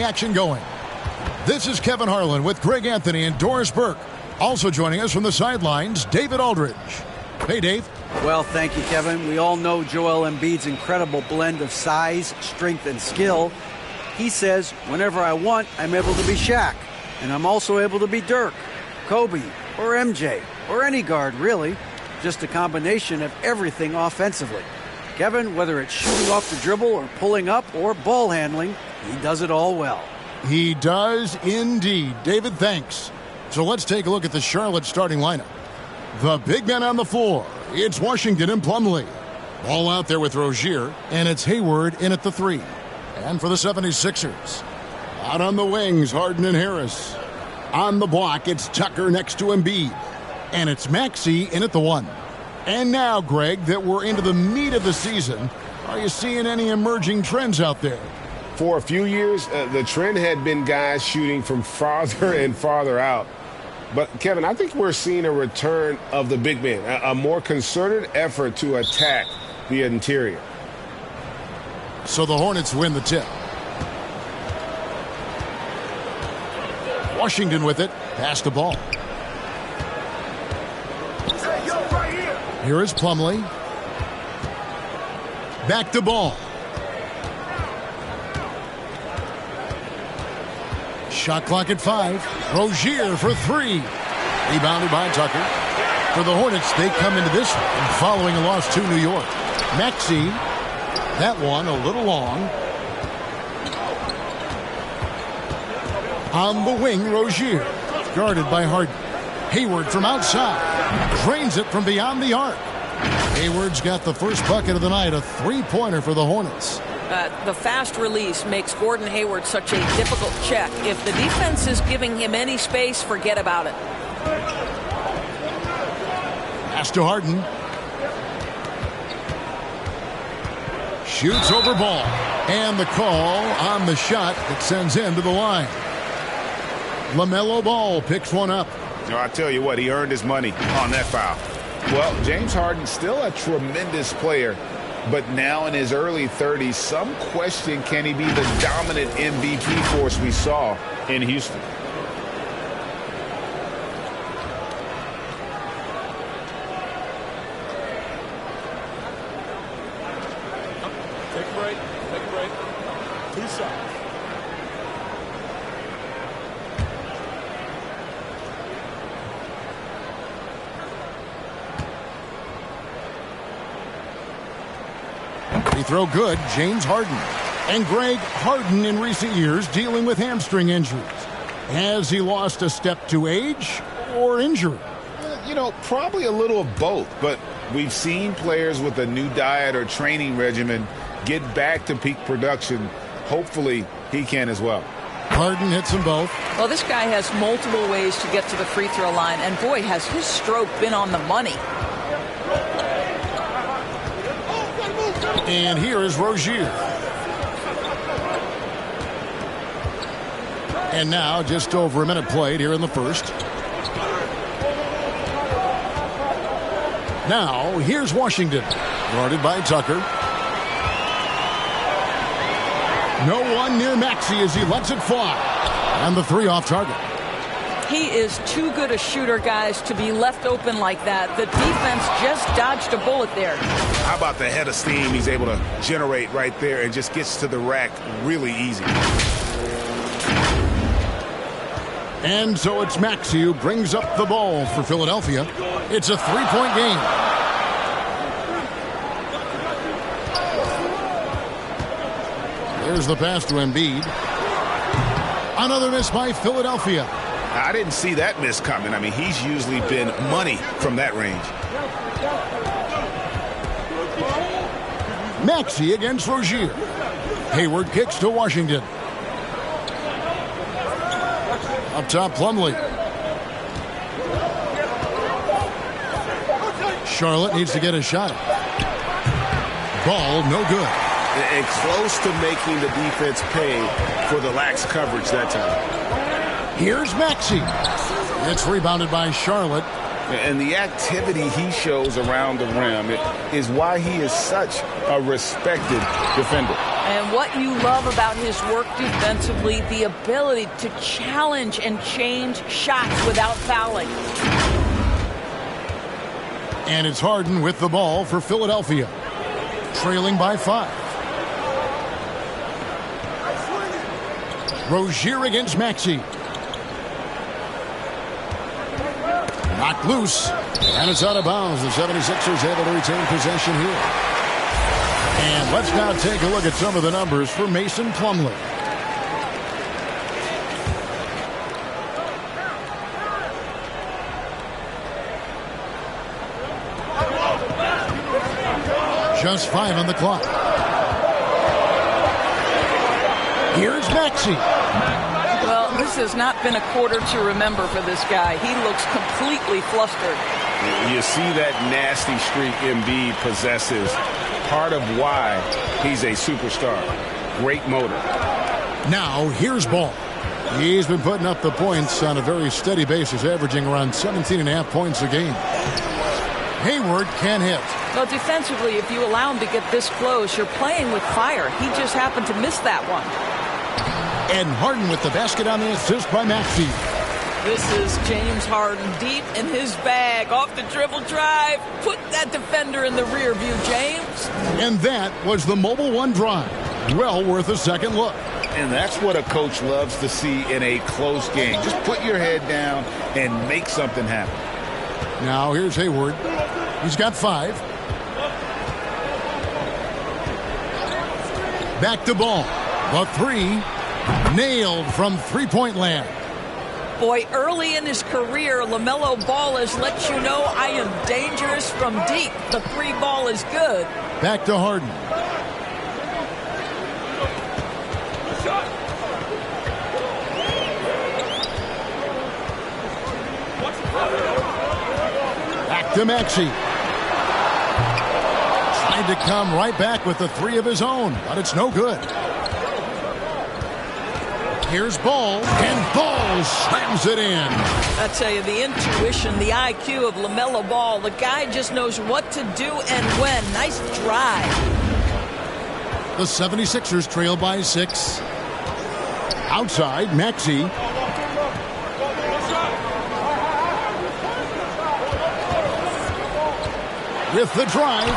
action going. This is Kevin Harlan with Greg Anthony and Doris Burke. Also joining us from the sidelines, David Aldridge. Hey, Dave. Well, thank you, Kevin. We all know Joel Embiid's incredible blend of size, strength, and skill. He says, whenever I want, I'm able to be Shaq. And I'm also able to be Dirk, Kobe, or MJ, or any guard, really. Just a combination of everything offensively. Kevin, whether it's shooting off the dribble or pulling up or ball handling, he does it all well. He does indeed. David, thanks. So let's take a look at the Charlotte starting lineup. The big men on the floor. It's Washington and Plumlee. Ball out there with Rozier, and it's Hayward in at the 3. And for the 76ers, out on the wings, Harden and Harris. On the block, it's Tucker next to Embiid. And it's Maxey in at the 1. And now, Greg, that we're into the meat of the season, are you seeing any emerging trends out there? For a few years, the trend had been guys shooting from farther and farther out. But, Kevin, I think we're seeing a return of the big man, a more concerted effort to attack the interior. So the Hornets win the tip. Washington with it. Pass the ball. Here is Plumlee. Back to ball. Shot clock at 5. Rozier for 3. Rebounded by Tucker. For the Hornets, they come into this one following a loss to New York. Maxey, that one a little long. On the wing, Rozier, guarded by Harden. Hayward from outside. Drains it from beyond the arc. Hayward's got the first bucket of the night, a three-pointer for the Hornets. The fast release makes Gordon Hayward such a difficult check. If the defense is giving him any space, forget about it. Pass to Harden. Shoots over ball. And the call on the shot that sends him to the line. LaMelo Ball picks one up. I tell you what, he earned his money on that foul. Well, James Harden's still a tremendous player, but now in his early 30s, some question, can he be the dominant MVP force we saw in Houston? Take a break. 2 shots. Free throw good, James Harden. And Greg, Harden in recent years dealing with hamstring injuries. Has he lost a step to age or injury? Probably a little of both, but we've seen players with a new diet or training regimen get back to peak production. Hopefully, he can as well. Harden hits them both. Well, this guy has multiple ways to get to the free throw line, and boy, has his stroke been on the money. And here is Rozier. And now just over a minute played here in the first. Now here's Washington, guarded by Tucker. No one near Maxey as he lets it fly. And the 3 off target. He is too good a shooter, guys, to be left open like that. The defense just dodged a bullet there. How about the head of steam he's able to generate right there and just gets to the rack really easy. And so it's Maxey who brings up the ball for Philadelphia. It's a 3-point game. There's the pass to Embiid. Another miss by Philadelphia. I didn't see that miss coming. I mean, he's usually been money from that range. Maxey against Rozier. Hayward kicks to Washington. Up top, Plumlee. Charlotte needs to get a shot. Ball, no good. And close to making the defense pay for the lax coverage that time. Here's Maxey. It's rebounded by Charlotte. And the activity he shows around the rim is why he is such a respected defender. And what you love about his work defensively, the ability to challenge and change shots without fouling. And it's Harden with the ball for Philadelphia, trailing by 5. Rozier against Maxey. Knocked loose, and it's out of bounds. The 76ers able to retain possession here. And let's now take a look at some of the numbers for Mason Plumlee. Just 5 on the clock. Here's Maxey. Well, this has not been a quarter to remember for this guy. He looks completely flustered. You see that nasty streak Embiid possesses. Part of why he's a superstar. Great motor. Now, here's Ball. He's been putting up the points on a very steady basis, averaging around 17.5 points a game. Hayward can't hit. Well, defensively, if you allow him to get this close, you're playing with fire. He just happened to miss that one. And Harden with the basket on the assist by Maxey. This is James Harden deep in his bag. Off the dribble drive. Put that defender in the rear view, James. And that was the Mobile One drive. Well worth a second look. And that's what a coach loves to see in a close game. Just put your head down and make something happen. Now here's Hayward. He's got 5. Back to Ball. The 3. Nailed from three-point land. Boy, early in his career, LaMelo Ball has let you know I am dangerous from deep. The 3 ball is good. Back to Harden. Back to Maxey. Tried to come right back with the 3 of his own, but it's no good. Here's Ball, and Ball slams it in. I tell you, the intuition, the IQ of LaMelo Ball, the guy just knows what to do and when. Nice drive. The 76ers trail by 6. Outside, Maxey. With the drive.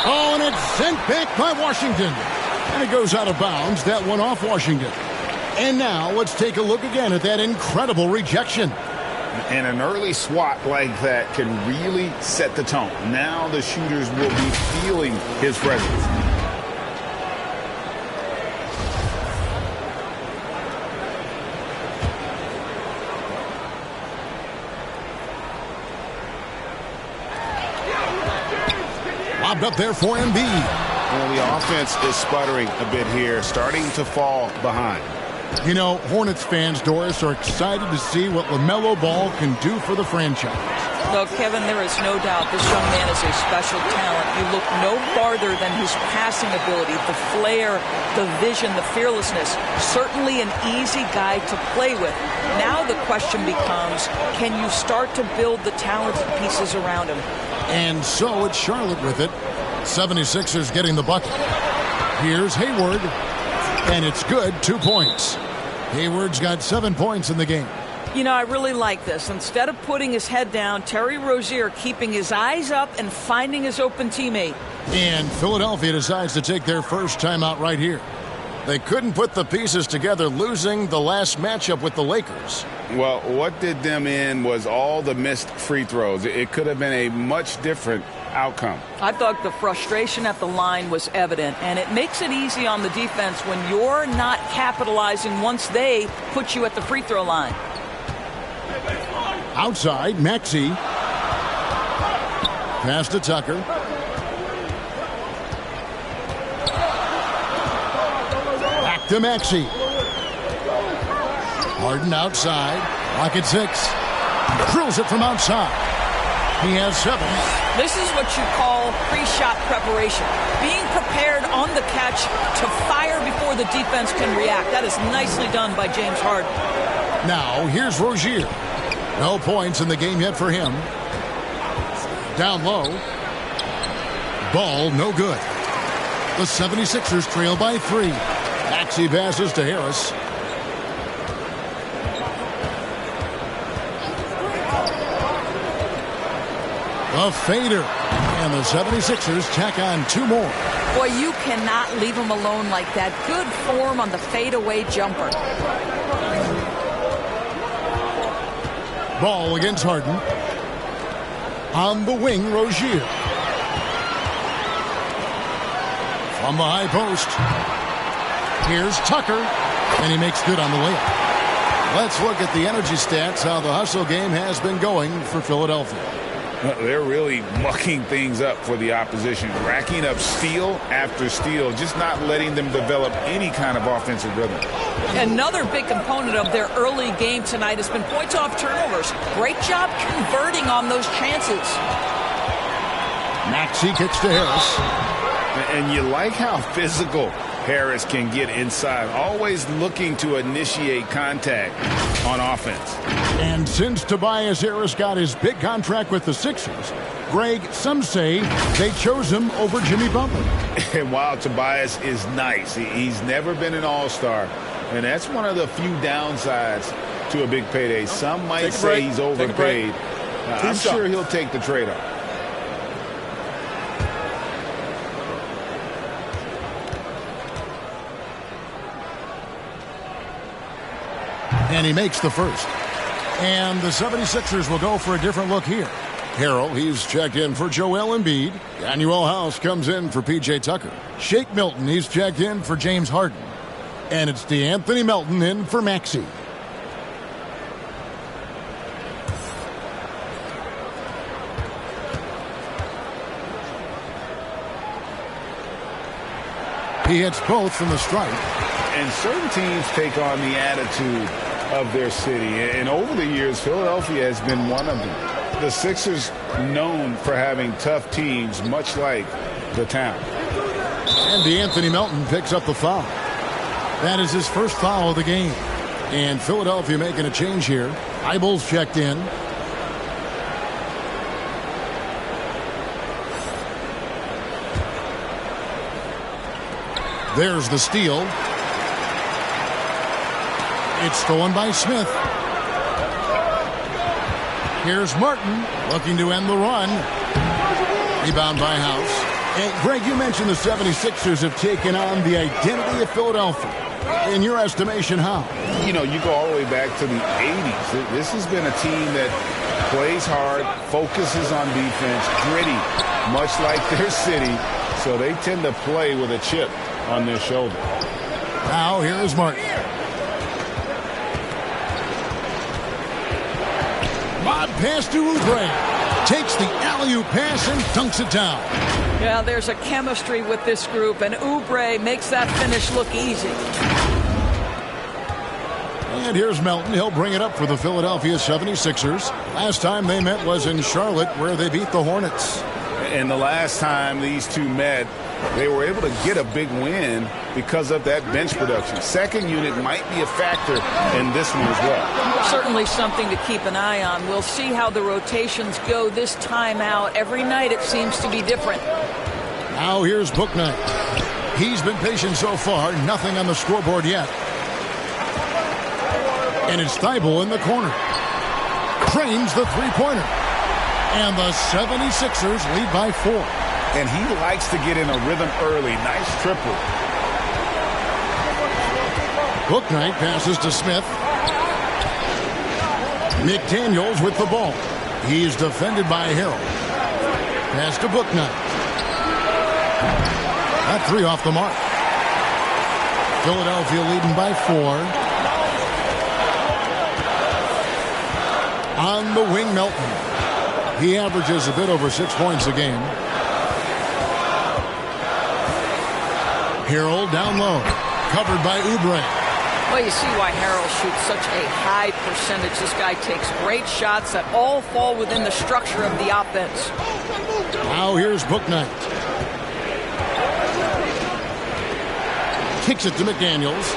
Oh, and it's sent back by Washington. And it goes out of bounds. That one off Washington. And now let's take a look again at that incredible rejection. And an early swat like that can really set the tone. Now the shooters will be feeling his presence. Lobbed up there for Embiid. Well, the offense is sputtering a bit here, starting to fall behind. You know, Hornets fans, Doris, are excited to see what LaMelo Ball can do for the franchise. Look, Kevin, there is no doubt this young man is a special talent. You look no farther than his passing ability, the flair, the vision, the fearlessness. Certainly an easy guy to play with. Now the question becomes, can you start to build the talented pieces around him? And so it's Charlotte with it. 76ers getting the bucket. Here's Hayward. And it's good, 2 points. Hayward's got 7 points in the game. You know, I really like this. Instead of putting his head down, Terry Rozier keeping his eyes up and finding his open teammate. And Philadelphia decides to take their first timeout right here. They couldn't put the pieces together, losing the last matchup with the Lakers. Well, what did them in was all the missed free throws. It could have been a much different outcome. I thought the frustration at the line was evident, and it makes it easy on the defense when you're not capitalizing once they put you at the free throw line. Outside, Maxey. Pass to Tucker. Back to Maxey. Harden outside. Lock at 6. Drills it from outside. He has 7. This is what you call pre-shot preparation. Being prepared on the catch to fire before the defense can react. That is nicely done by James Harden. Now, here's Rozier. No points in the game yet for him. Down low. Ball no good. The 76ers trail by 3. Maxey passes to Harris. A fader. And the 76ers tack on 2 more. Boy, you cannot leave him alone like that. Good form on the fadeaway jumper. Ball against Harden. On the wing, Rozier. From the high post. Here's Tucker. And he makes good on the layup. Let's look at the energy stats, how the hustle game has been going for Philadelphia. They're really mucking things up for the opposition, racking up steal after steal, just not letting them develop any kind of offensive rhythm. Another big component of their early game tonight has been points off turnovers. Great job converting on those chances. Maxey kicks to Harris. And you like how physical Harris can get inside, always looking to initiate contact on offense. And since Tobias Harris got his big contract with the Sixers, Greg, some say they chose him over Jimmy Butler. And while Tobias is nice, he's never been an all-star. And that's one of the few downsides to a big payday. Some might say he's overpaid. I'm sure he'll take the trade-off. And he makes the first. And the 76ers will go for a different look here. Harrell, he's checked in for Joel Embiid. Daniel House comes in for P.J. Tucker. Shake Milton, he's checked in for James Harden. And it's DeAnthony Melton in for Maxey. He hits both from the stripe. And certain teams take on the attitude of their city. And over the years, Philadelphia has been one of them. The Sixers known for having tough teams, much like the town. And DeAnthony Melton picks up the foul. That is his first foul of the game. And Philadelphia making a change here. Eibel's checked in. There's the steal. It's stolen by Smith. Here's Martin looking to end the run. Rebound by House. And Greg, you mentioned the 76ers have taken on the identity of Philadelphia. In your estimation, how? You know, you go all the way back to the 80s. This has been a team that plays hard, focuses on defense, gritty, much like their city. So they tend to play with a chip on their shoulder. Now here is Martin. Lob pass to Oubre. Takes the alley-oop pass and dunks it down. Yeah, there's a chemistry with this group, and Oubre makes that finish look easy. And here's Melton. He'll bring it up for the Philadelphia 76ers. Last time they met was in Charlotte, where they beat the Hornets. And the last time these two met, they were able to get a big win because of that bench production. Second unit might be a factor in this one as well. Certainly something to keep an eye on. We'll see how the rotations go this time out. Every night it seems to be different. Now here's Bouknight. He's been patient so far. Nothing on the scoreboard yet. And it's Thibault in the corner. Trains the three-pointer. And the 76ers lead by 4. And he likes to get in a rhythm early. Nice triple. Bouknight passes to Smith. McDaniels with the ball. He's defended by Harrell. Pass to Bouknight. That 3 off the mark. Philadelphia leading by 4. On the wing, Melton. He averages a bit over 6 points a game. Harrell down low. Covered by Oubre. Well, you see why Harrell shoots such a high percentage. This guy takes great shots that all fall within the structure of the offense. Now here's Bouknight. Kicks it to McDaniels.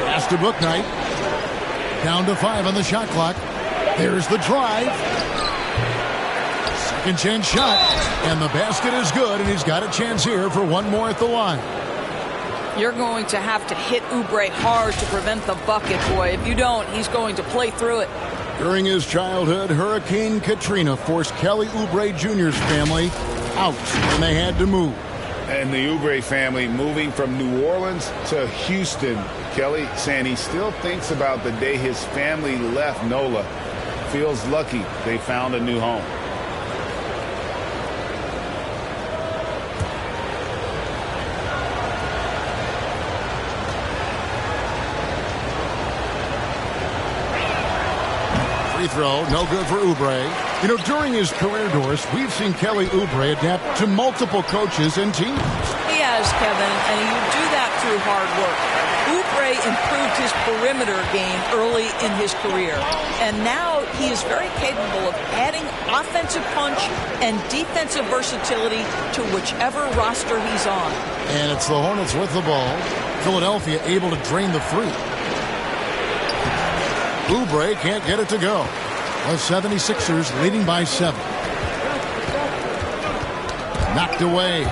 Pass to Bouknight. Down to 5 on the shot clock. There's the drive. Second chance shot. And the basket is good, and he's got a chance here for one more at the line. You're going to have to hit Oubre hard to prevent the bucket, boy. If you don't, he's going to play through it. During his childhood, Hurricane Katrina forced Kelly Oubre Jr.'s family out when they had to move. And the Oubre family moving from New Orleans to Houston. Kelly saying he still thinks about the day his family left NOLA. Feels lucky they found a new home. Free throw, no good for Oubre. You know, during his career, Doris, we've seen Kelly Oubre adapt to multiple coaches and teams. He has, Kevin, and you do that through hard work. Oubre improved his perimeter game early in his career, and now he is very capable of adding offensive punch and defensive versatility to whichever roster he's on. And it's the Hornets with the ball. Philadelphia able to drain the three. Oubre can't get it to go. The 76ers leading by 7. Knocked away.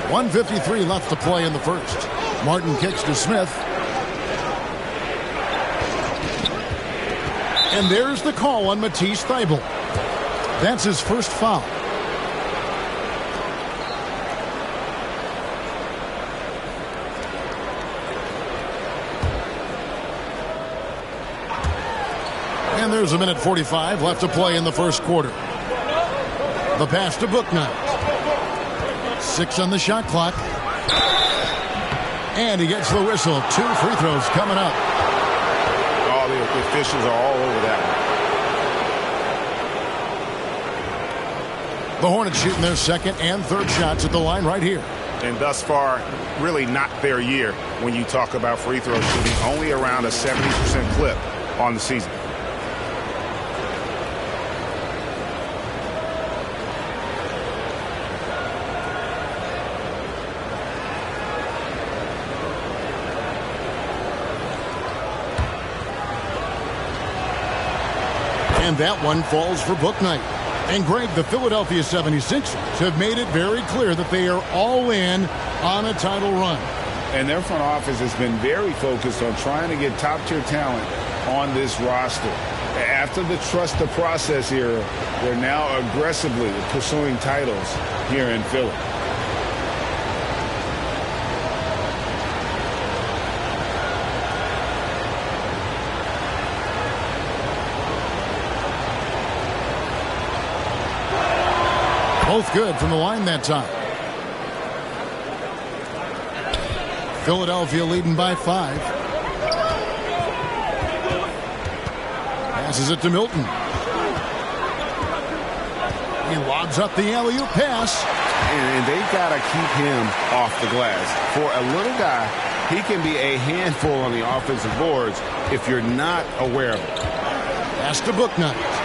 .153 left to play in the first. Martin kicks to Smith. And there's the call on Matisse Thybulle. That's his first foul. And there's a minute 45 left to play in the first quarter. The pass to Bouknight. 6 on the shot clock. And he gets the whistle. 2 free throws coming up. All the officials are all over that one. The Hornets shooting their second and third shots at the line right here. And thus far, really not their year when you talk about free throw shooting. Only around a 70% clip on the season. And that one falls for Bouknight. And Greg, the Philadelphia 76ers have made it very clear that they are all in on a title run. And their front office has been very focused on trying to get top-tier talent on this roster. After the trust the process era, they're now aggressively pursuing titles here in Philly. Both good from the line that time. Philadelphia leading by 5. Passes it to Milton. He lobs up the alley-oop pass. And they've got to keep him off the glass. For a little guy, he can be a handful on the offensive boards if you're not aware of it. Pass to Bouknight.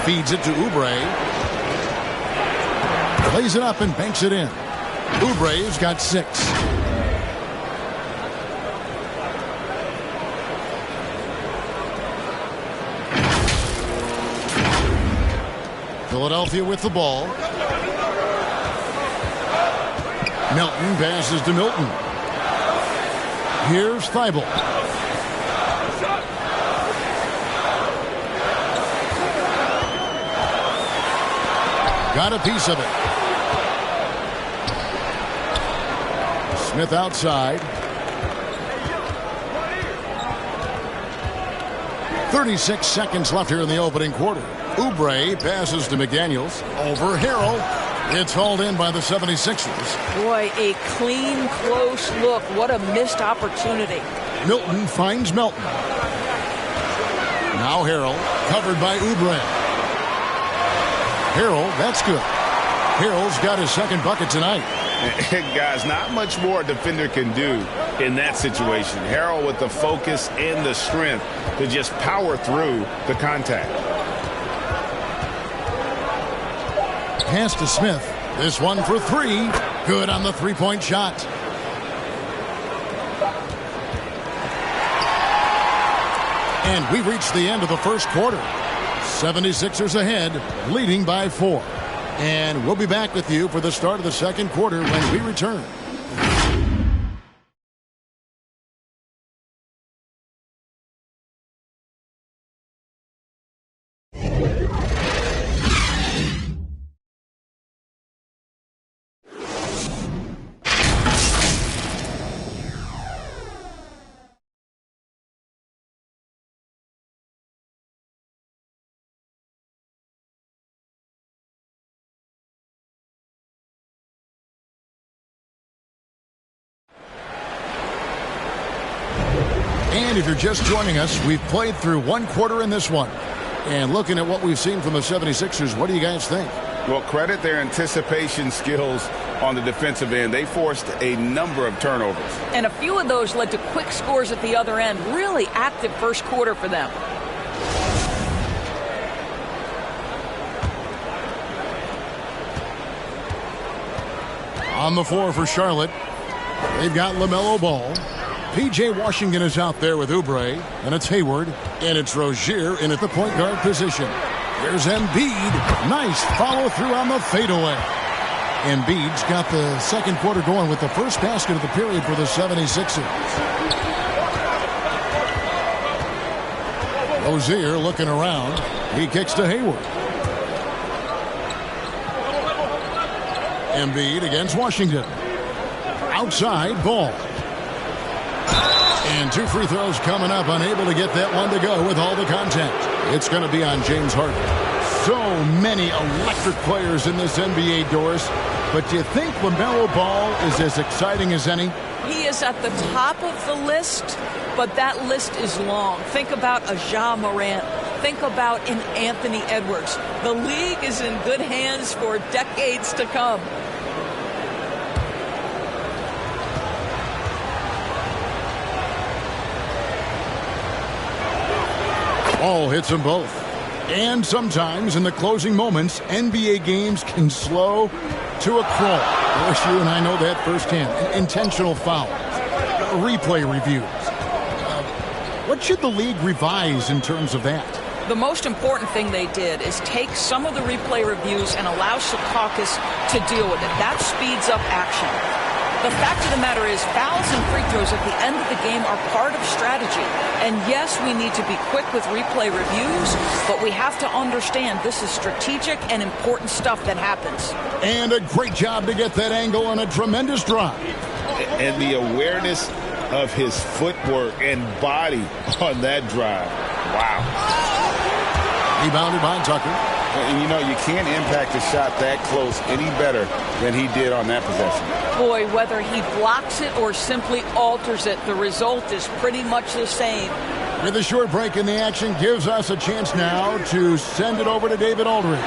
Feeds it to Oubre. Plays it up and banks it in. Oubre's got 6. Philadelphia with the ball. Milton passes to Milton. Here's Thybulle. Got a piece of it. Smith outside. 36 seconds left here in the opening quarter. Oubre passes to McDaniels. Over Harrell. It's hauled in by the 76ers. Boy, a clean, close look. What a missed opportunity. Milton finds Melton. Now Harrell, covered by Oubre. Harrell, that's good. Harrell's got his second bucket tonight. Guys, not much more a defender can do in that situation. Harrell with the focus and the strength to just power through the contact. Pass to Smith. This one for 3. Good on the three-point shot. And we reached the end of the first quarter. 76ers ahead, leading by 4. And we'll be back with you for the start of the second quarter when we return. And if you're just joining us, we've played through one quarter in this one. And looking at what we've seen from the 76ers, what do you guys think? Well, credit their anticipation skills on the defensive end. They forced a number of turnovers. And a few of those led to quick scores at the other end. Really active first quarter for them. On the floor for Charlotte, they've got LaMelo Ball. P.J. Washington is out there with Oubre, and it's Hayward, and it's Rozier in at the point guard position. There's Embiid. Nice follow-through on the fadeaway. Embiid's got the second quarter going with the first basket of the period for the 76ers. Rozier looking around. He kicks to Hayward. Embiid against Washington. Outside, Ball. And 2 free throws coming up, unable to get that one to go with all the contact. It's going to be on James Harden. So many electric players in this NBA, Doris. But do you think LaMelo Ball is as exciting as any? He is at the top of the list, but that list is long. Think about a Ja Morant. Think about an Anthony Edwards. The league is in good hands for decades to come. Ball hits them both. And sometimes in the closing moments, NBA games can slow to a crawl. Of course, you and I know that firsthand. Intentional fouls, replay reviews. What should the league revise in terms of that? The most important thing they did is take some of the replay reviews and allow Secaucus to deal with it. That speeds up action. The fact of the matter is fouls and free throws at the end of the game are part of strategy. And yes, we need to be quick with replay reviews, but we have to understand this is strategic and important stuff that happens. And a great job to get that angle on a tremendous drive. And the awareness of his footwork and body on that drive. Wow. Rebounded by Tucker. And you know, you can't impact a shot that close any better than he did on that possession. Boy, whether he blocks it or simply alters it, the result is pretty much the same. With a short break in the action, gives us a chance now to send it over to David Aldridge.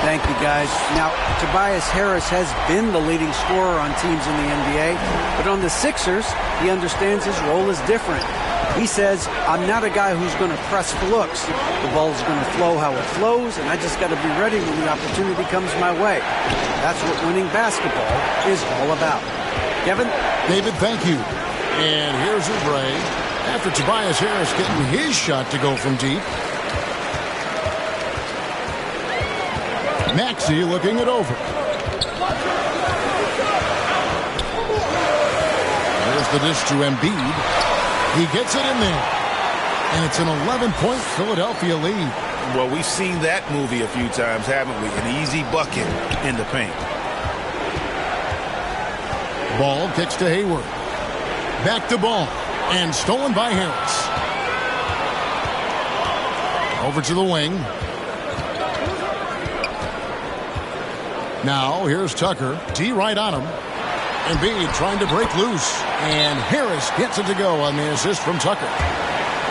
Thank you, guys. Now, Tobias Harris has been the leading scorer on teams in the NBA, but on the Sixers, he understands his role is different. He says, I'm not a guy who's going to press for looks. The ball is going to flow how it flows, and I just got to be ready when the opportunity comes my way. That's what winning basketball is all about. Kevin? David, thank you. And here's Oubre. After Tobias Harris getting his shot to go from deep. Maxey looking it over. There's the dish to Embiid. He gets it in there. And it's an 11-point Philadelphia lead. Well, we've seen that movie a few times, haven't we? An easy bucket in the paint. Ball kicks to Hayward. Back to Ball. And stolen by Harris. Over to the wing. Now here's Tucker. D right on him. Embiid trying to break loose. And Harris gets it to go on the assist from Tucker.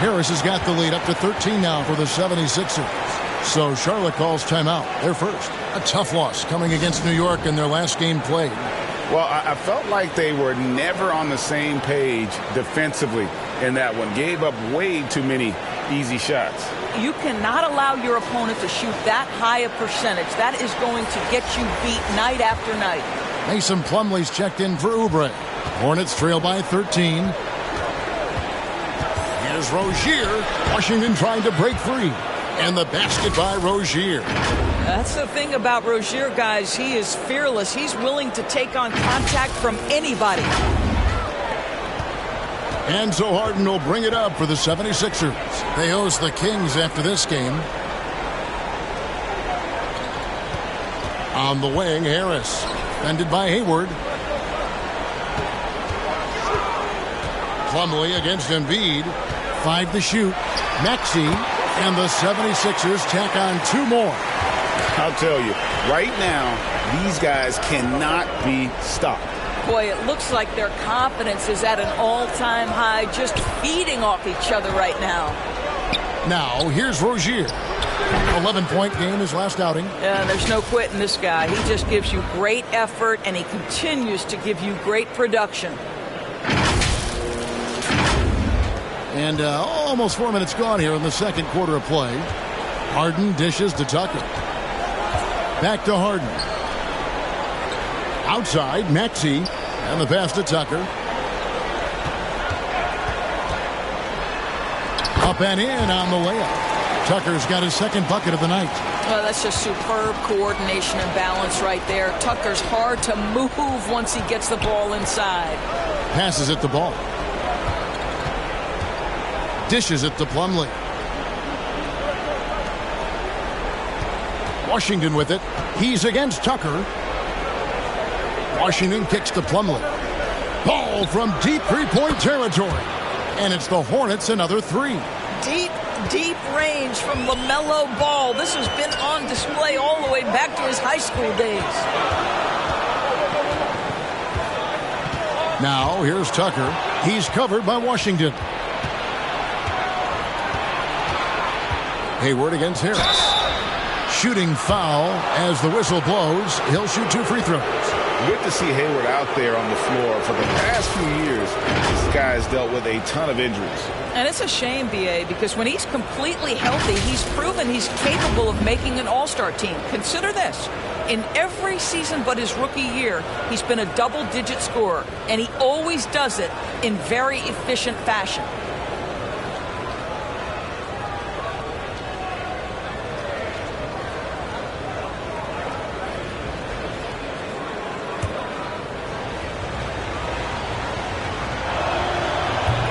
Harris has got the lead up to 13 now for the 76ers. So Charlotte calls timeout. They're first. A tough loss coming against New York in their last game played. Well, I felt like they were never on the same page defensively in that one. Gave up way too many easy shots. You cannot allow your opponent to shoot that high a percentage. That is going to get you beat night after night. Mason Plumlee's checked in for Oubre. Hornets trail by 13. There's Rozier. Washington trying to break free. And the basket by Rozier. That's the thing about Rozier, guys. He is fearless. He's willing to take on contact from anybody. And so Harden will bring it up for the 76ers. They host the Kings after this game. On the wing, Harris. Defended by Hayward. Plumlee against Embiid. 5 to shoot. Maxey. And the 76ers tack on 2 more. I'll tell you, right now, these guys cannot be stopped. Boy, it looks like their confidence is at an all-time high, just feeding off each other right now. Now, here's Rozier. 11-point game his last outing. Yeah, there's no quitting this guy. He just gives you great effort, and he continues to give you great production. And almost 4 minutes gone here in the second quarter of play. Harden dishes to Tucker. Back to Harden. Outside, Maxey. And the pass to Tucker. Up and in on the layup. Tucker's got his second bucket of the night. Well, that's just superb coordination and balance right there. Tucker's hard to move once he gets the ball inside. Passes it the ball. Dishes it to Plumlee. Washington with it. He's against Tucker. Washington kicks to Plumlee. Ball from deep three-point territory. And it's the Hornets another 3. Deep range from LaMelo Ball. This has been on display all the way back to his high school days. Now here's Tucker. He's covered by Washington. Hayward against Harris. Shooting foul as the whistle blows. He'll shoot 2 free throws. Good to see Hayward out there on the floor. For the past few years, this guy's dealt with a ton of injuries. And it's a shame, B.A., because when he's completely healthy, he's proven he's capable of making an all-star team. Consider this. In every season but his rookie year, he's been a double-digit scorer, and he always does it in very efficient fashion.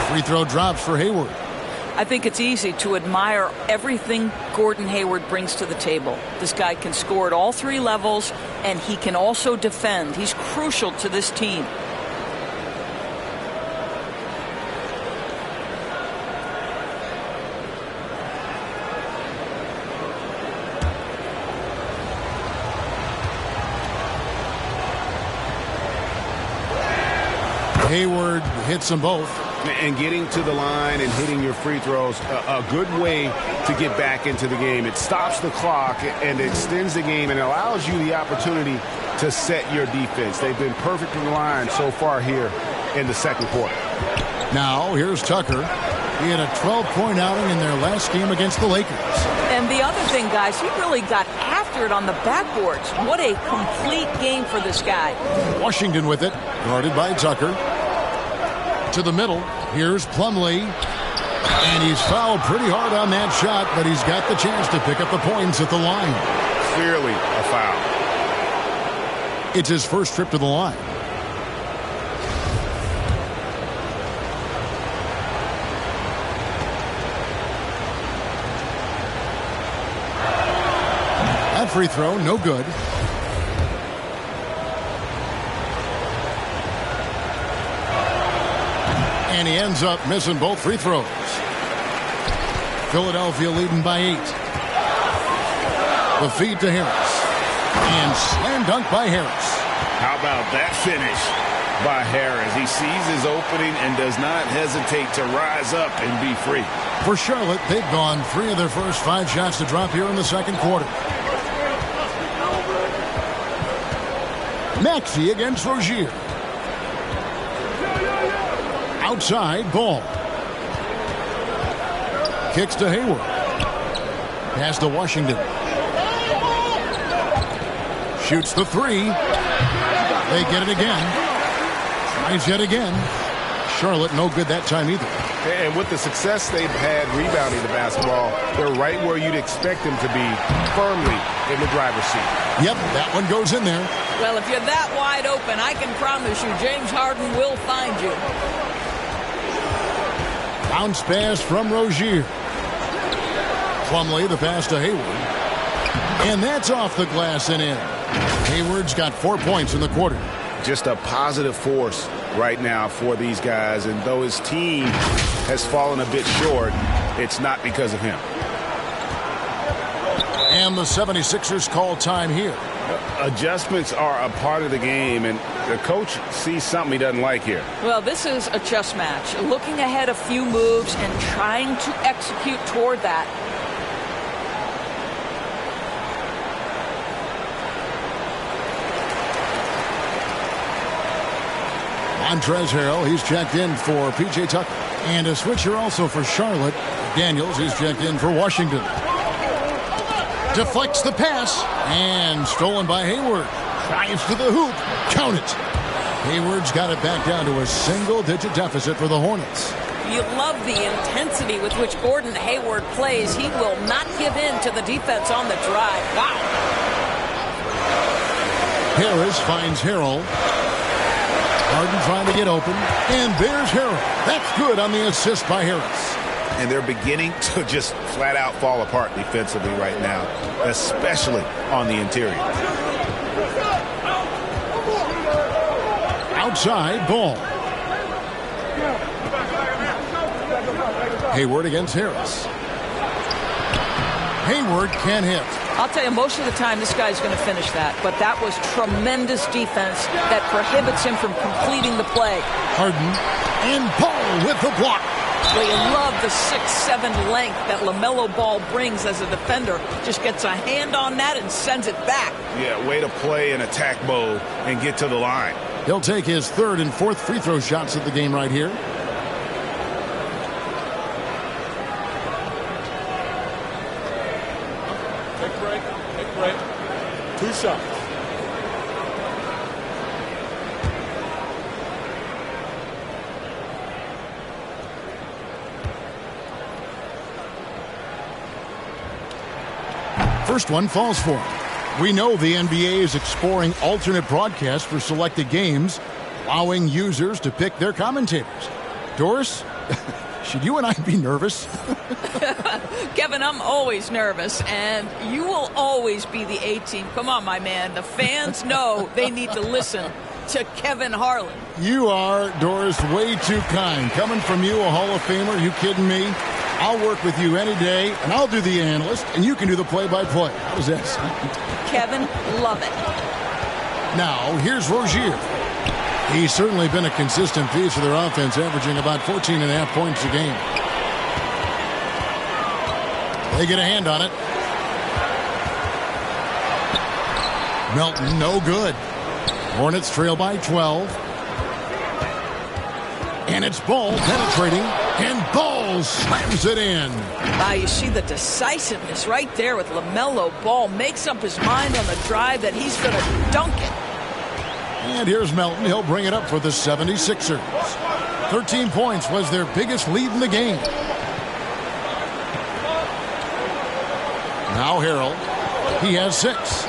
Free throw drops for Hayward. I think it's easy to admire everything Gordon Hayward brings to the table. This guy can score at all 3 levels, and he can also defend. He's crucial to this team. Hayward hits them both. And getting to the line and hitting your free throws, a good way to get back into the game. It stops the clock and extends the game and allows you the opportunity to set your defense. They've been perfect from the line so far here in the second quarter. Now, here's Tucker. He had a 12-point outing in their last game against the Lakers. And the other thing, guys, he really got after it on the backboards. What a complete game for this guy. Washington with it, guarded by Tucker. To the middle, here's Plumlee. And he's fouled pretty hard on that shot, but he's got the chance to pick up the points at the line. Clearly a foul. It's his first trip to the line. That free throw, no good. And he ends up missing both free throws. Philadelphia leading by 8. The feed to Harris. And slam dunk by Harris. How about that finish by Harris? He sees his opening and does not hesitate to rise up and be free. For Charlotte, they've gone 3 of their first 5 shots to drop here in the second quarter. Maxey against Rozier. Outside, Ball. Kicks to Hayward. Pass to Washington. Shoots the 3. They get it again. Tries yet again. Charlotte no good that time either. And with the success they've had rebounding the basketball, they're right where you'd expect them to be, firmly in the driver's seat. Yep, that one goes in there. Well, if you're that wide open, I can promise you James Harden will find you. Bounce pass from Rozier. Plumlee, the pass to Hayward. And that's off the glass and in. Hayward's got 4 points in the quarter. Just a positive force right now for these guys. And though his team has fallen a bit short, it's not because of him. And the 76ers call time here. Adjustments are a part of the game, and the coach sees something he doesn't like here. Well, this is a chess match. Looking ahead a few moves and trying to execute toward that. Montrezl Harrell, he's checked in for P.J. Tucker. And a switcher also for Charlotte. Daniels, he's checked in for Washington. Deflects the pass. And stolen by Hayward. Drives to the hoop. Count it. Hayward's got it back down to a single-digit deficit for the Hornets. You love the intensity with which Gordon Hayward plays. He will not give in to the defense on the drive. Wow. Harris finds Harrell. Harden trying to get open. And there's Harrell. That's good on the assist by Harris. And they're beginning to just flat out fall apart defensively right now, especially on the interior. Outside ball. Hayward against Harris. Hayward can hit. I'll tell you, most of the time this guy's going to finish that. But that was tremendous defense that prohibits him from completing the play. Harden and Paul with the block. Well, you love the 6'7" length that LaMelo Ball brings as a defender. Just gets a hand on that and sends it back. Yeah, way to play in attack mode and get to the line. He'll take his third and fourth free throw shots of the game right here. Take break. 2 shots. First one falls for him. We know the NBA is exploring alternate broadcasts for selected games, allowing users to pick their commentators. Doris, should you and I be nervous? Kevin, I'm always nervous, and you will always be the A-team. Come on, my man. The fans know they need to listen to Kevin Harlan. You are, Doris, way too kind. Coming from you, a Hall of Famer, you kidding me? I'll work with you any day, and I'll do the analyst, and you can do the play-by-play. How does that sound? Kevin, love it. Now, here's Rozier. He's certainly been a consistent piece of their offense, averaging about 14.5 points a game. They get a hand on it. Melton, no good. Hornets trail by 12. And it's Ball penetrating, and Ball slams it in. Wow, you see the decisiveness right there with LaMelo Ball. Makes up his mind on the drive that he's going to dunk it. And here's Melton. He'll bring it up for the 76ers. 13 points was their biggest lead in the game. Now Harrell. He has 6.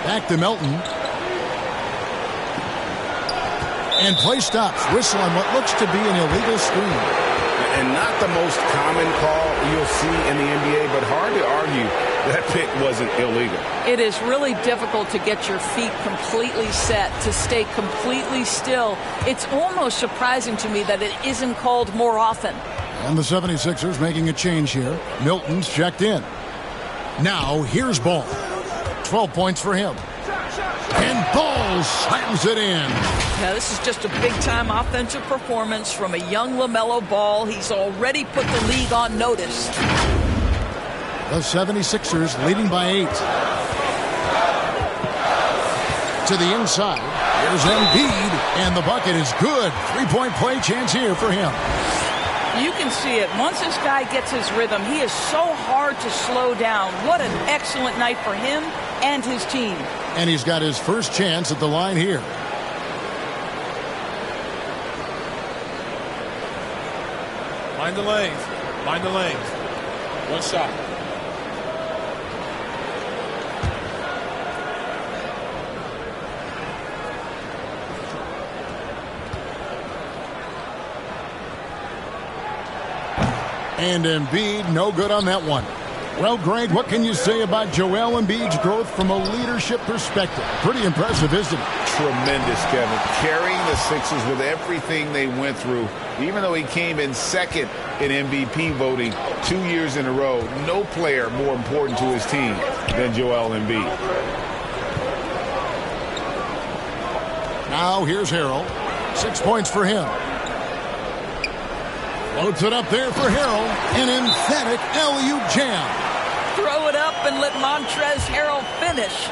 Back to Melton. And play stops. Whistle on what looks to be an illegal screen. And not the most common call you'll see in the NBA, but hard to argue that pick wasn't illegal. It is really difficult to get your feet completely set, to stay completely still. It's almost surprising to me that it isn't called more often. And the 76ers making a change here. Milton's checked in. Now here's Ball. 12 points for him. And Ball slams it in. Now this is just a big-time offensive performance from a young LaMelo Ball. He's already put the league on notice. The 76ers leading by 8. To the inside. Here's Embiid. And the bucket is good. 3-point play chance here for him. You can see it. Once this guy gets his rhythm, he is so hard to slow down. What an excellent night for him and his team. And he's got his first chance at the line here. Mind the lanes. Mind the lanes. One shot. And Embiid, no good on that one. Well, Greg, what can you say about Joel Embiid's growth from a leadership perspective? Pretty impressive, isn't it? Tremendous, Kevin. Carrying the Sixers with everything they went through, even though he came in second in MVP voting 2 years in a row. No player more important to his team than Joel Embiid. Now here's Harrell. 6 points for him. Floats it up there for Harrell. An emphatic alley-oop jam. Throw it up and let Montrezl Harrell finish.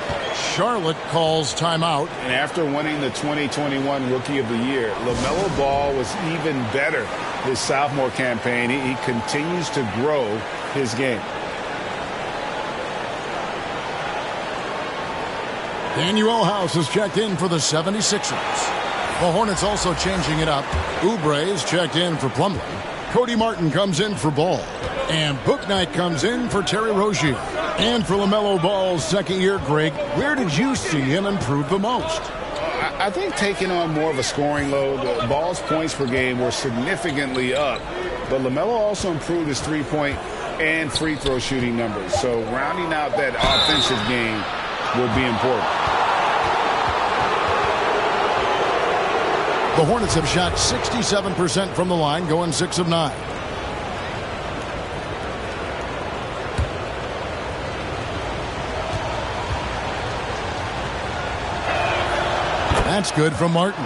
Charlotte calls timeout. And after winning the 2021 Rookie of the Year, LaMelo Ball was even better his sophomore campaign. He continues to grow his game. Daniel House has checked in for the 76ers. The Hornets also changing it up. Oubre is checked in for Plumlee. Cody Martin comes in for Ball. And Bouknight comes in for Terry Rozier. And for LaMelo Ball's second year, Greg, where did you see him improve the most? I think taking on more of a scoring load. Ball's points per game were significantly up. But LaMelo also improved his three-point and free throw shooting numbers. So rounding out that offensive game will be important. The Hornets have shot 67% from the line, going 6 of 9. That's good from Martin.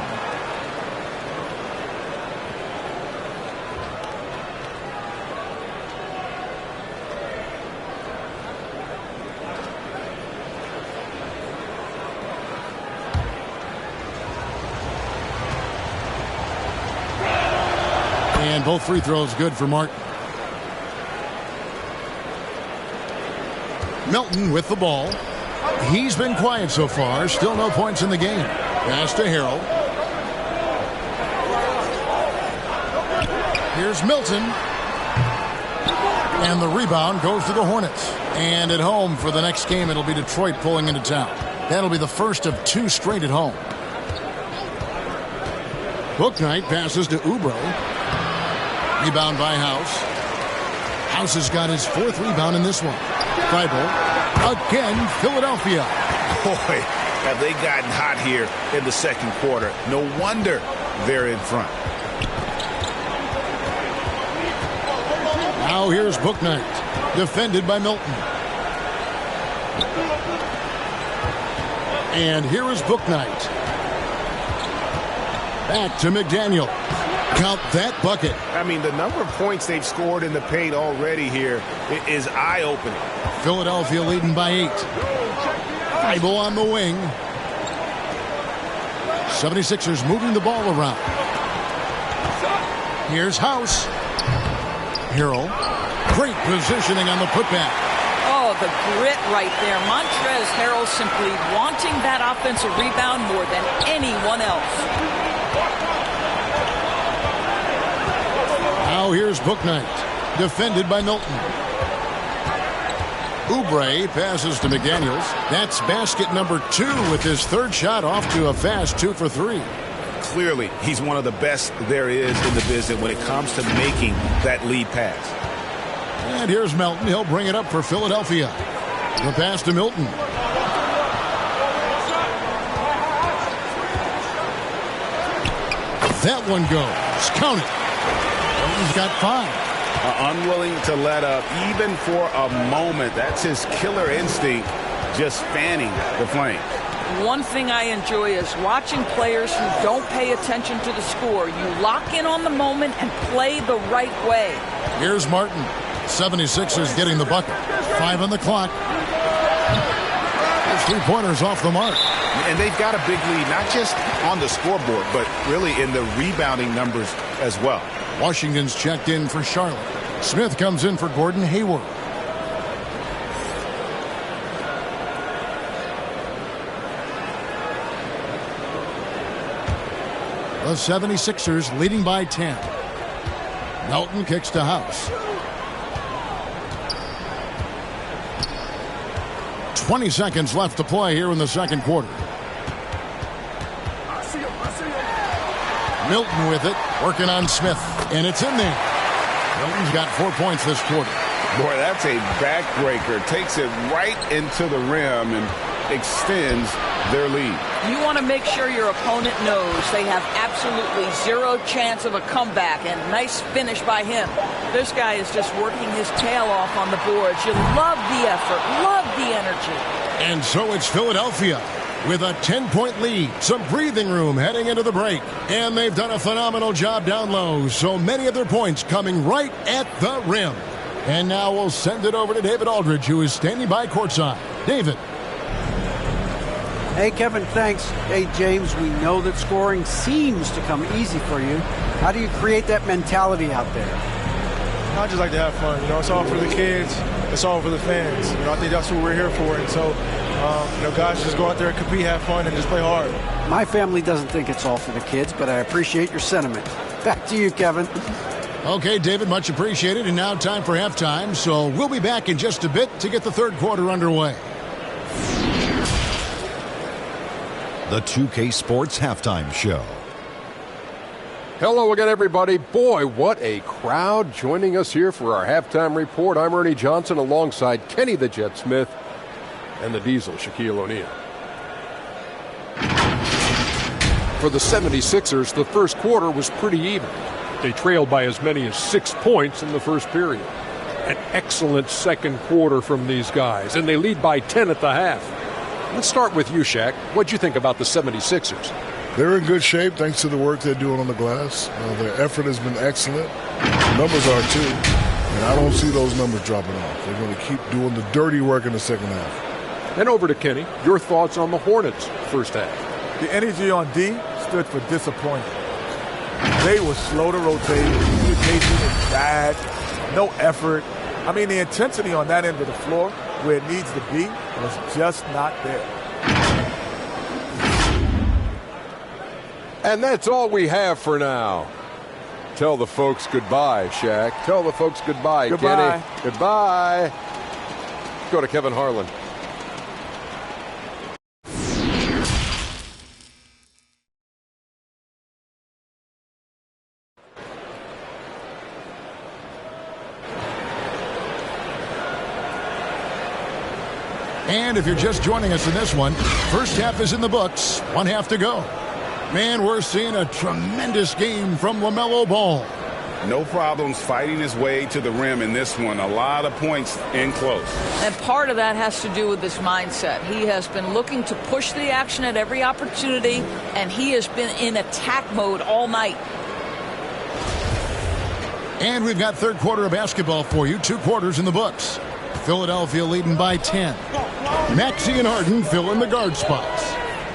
And both free throws good for Martin. Melton with the ball. He's been quiet so far. Still no points in the game. Pass to Harrell. Here's Milton. And the rebound goes to the Hornets. And at home for the next game, it'll be Detroit pulling into town. That'll be the first of 2 straight at home. Bouknight passes to Oubre. Rebound by House. House has got his 4th rebound in this one. Thibault. Again, Philadelphia. Boy, have they gotten hot here in the second quarter. No wonder they're in front. Now here's Bouknight. Defended by Milton. And here is Bouknight. Back to McDaniel. Count that bucket. I mean, the number of points they've scored in the paint already here is eye-opening. Philadelphia leading by 8. Thibault on the wing. 76ers moving the ball around. Here's House. Harrell. Great positioning on the putback. Oh, the grit right there. Montrezl Harrell simply wanting that offensive rebound more than anyone else. Now here's Bouknight. Defended by Milton. Oubre passes to McDaniels. That's basket number 2 with his 3rd shot off to a fast 2 for 3. Clearly, he's one of the best there is in the business when it comes to making that lead pass. And here's Melton. He'll bring it up for Philadelphia. The pass to Milton. That one goes. Count it. Milton's got 5. Unwilling to let up even for a moment. That's his killer instinct, just fanning the flame. One thing I enjoy is watching players who don't pay attention to the score. You lock in on the moment and play the right way. Here's Martin. 76ers getting the bucket. 5 on the clock. There's 3-pointers off the mark. And they've got a big lead, not just on the scoreboard, but really in the rebounding numbers as well. Washington's checked in for Charlotte. Smith comes in for Gordon Hayward. The 76ers leading by 10. Melton kicks to House. 20 seconds left to play here in the second quarter. Milton with it, working on Smith, and it's in there. Milton's got 4 points this quarter. Boy, that's a backbreaker. Takes it right into the rim and extends their lead. You want to make sure your opponent knows they have absolutely zero chance of a comeback, and nice finish by him. This guy is just working his tail off on the boards. You love the effort, love the energy. And so it's Philadelphia with a 10-point lead, some breathing room heading into the break. And they've done a phenomenal job down low, so many of their points coming right at the rim. And now we'll send it over to David Aldridge, who is standing by courtside. David. Hey, Kevin, thanks. Hey, James, we know that scoring seems to come easy for you. How do you create that mentality out there? I just like to have fun. It's all for the kids. It's all for the fans. I think that's what we're here for. And so, guys, just go out there and compete, have fun, and just play hard. My family doesn't think it's all for the kids, but I appreciate your sentiment. Back to you, Kevin. Okay, David, much appreciated. And now time for halftime. So we'll be back in just a bit to get the third quarter underway. The 2K Sports Halftime Show. Hello again, everybody. Boy, what a crowd joining us here for our halftime report. I'm Ernie Johnson alongside Kenny the Jet Smith and the Diesel, Shaquille O'Neal. For the 76ers, the first quarter was pretty even. They trailed by as many as 6 points in the first period. An excellent second quarter from these guys, and they lead by 10 at the half. Let's start with you, Shaq. What'd you think about the 76ers? They're in good shape thanks to the work they're doing on the glass. Their effort has been excellent. The numbers are too. And I don't see those numbers dropping off. They're going to keep doing the dirty work in the second half. And over to Kenny. Your thoughts on the Hornets first half? The energy on D stood for disappointment. They were slow to rotate. Communication is bad. No effort. I mean, the intensity on that end of the floor where it needs to be was just not there. And that's all we have for now. Tell the folks goodbye, Shaq. Tell the folks goodbye, Goodbye. Kenny. Goodbye. Go to Kevin Harlan. And if you're just joining us in this one, first half is in the books. 1 half to go. Man, we're seeing a tremendous game from LaMelo Ball. No problems fighting his way to the rim in this one. A lot of points in close. And part of that has to do with his mindset. He has been looking to push the action at every opportunity, and he has been in attack mode all night. And we've got third quarter of basketball for you. 2 quarters in the books. Philadelphia leading by 10. Maxey and Harden fill in the guard spots.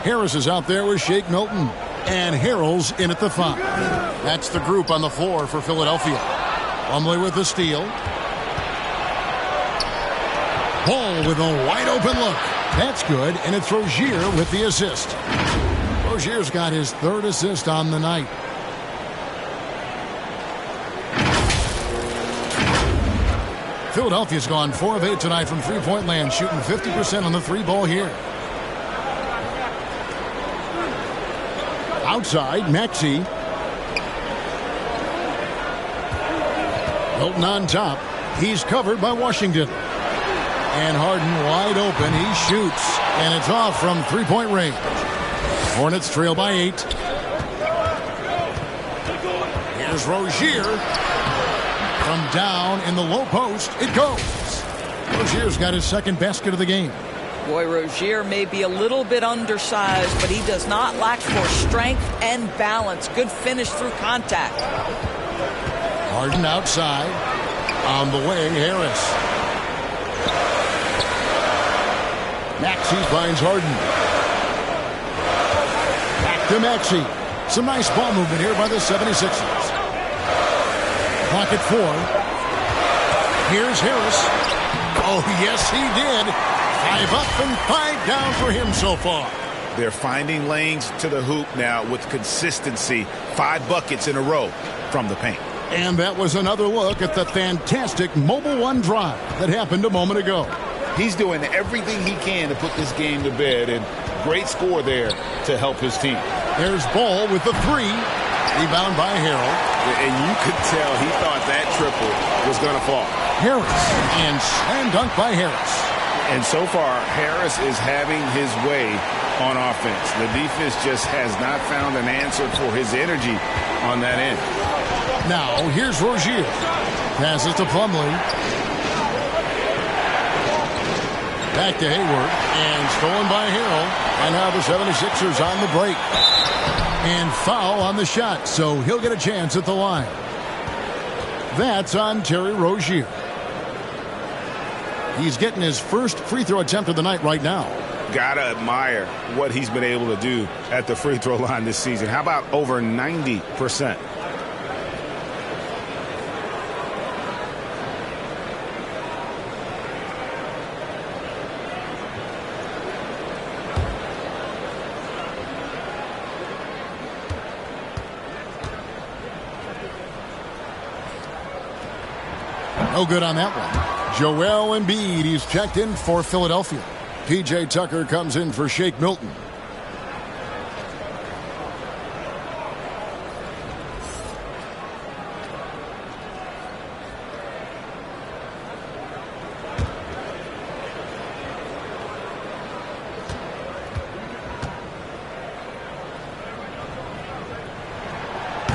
Harris is out there with Shake Milton. And Harrell's in at the 5. That's the group on the floor for Philadelphia. Plumlee with the steal. Ball with a wide open look. That's good, and it's Rozier with the assist. Rozier's got his 3rd assist on the night. Philadelphia's gone 4 of 8 tonight from three-point land, shooting 50% on the 3-ball here. Outside, Maxey. Milton on top. He's covered by Washington. And Harden wide open. He shoots. And it's off from three-point range. Hornets trail by 8. Here's Rozier. From down in the low post, it goes. Rozier's got his 2nd basket of the game. Boy, Rozier may be a little bit undersized, but he does not lack for strength and balance. Good finish through contact. Harden outside. On the way, Harris. Maxey finds Harden. Back to Maxey. Some nice ball movement here by the 76ers. Clock at 4. Here's Harris. Oh, yes, he did. 5 up and 5 down for him so far. They're finding lanes to the hoop now with consistency. 5 buckets in a row from the paint. And that was another look at the fantastic Mobile One drive that happened a moment ago. He's doing everything he can to put this game to bed, and great score there to help his team. There's Ball with the three. Rebound by Harrell. And you could tell he thought that triple was going to fall. Harris. And slam dunk by Harris. And so far, Harris is having his way on offense. The defense just has not found an answer for his energy on that end. Now, here's Rozier. Passes to Plumlee. Back to Hayward. And stolen by Harrell. And now the 76ers on the break. And foul on the shot, so he'll get a chance at the line. That's on Terry Rozier. He's getting his first free throw attempt of the night right now. Gotta admire what he's been able to do at the free throw line this season. How about over 90%? No good on that one. Joel Embiid, he's checked in for Philadelphia. P.J. Tucker comes in for Shake Milton.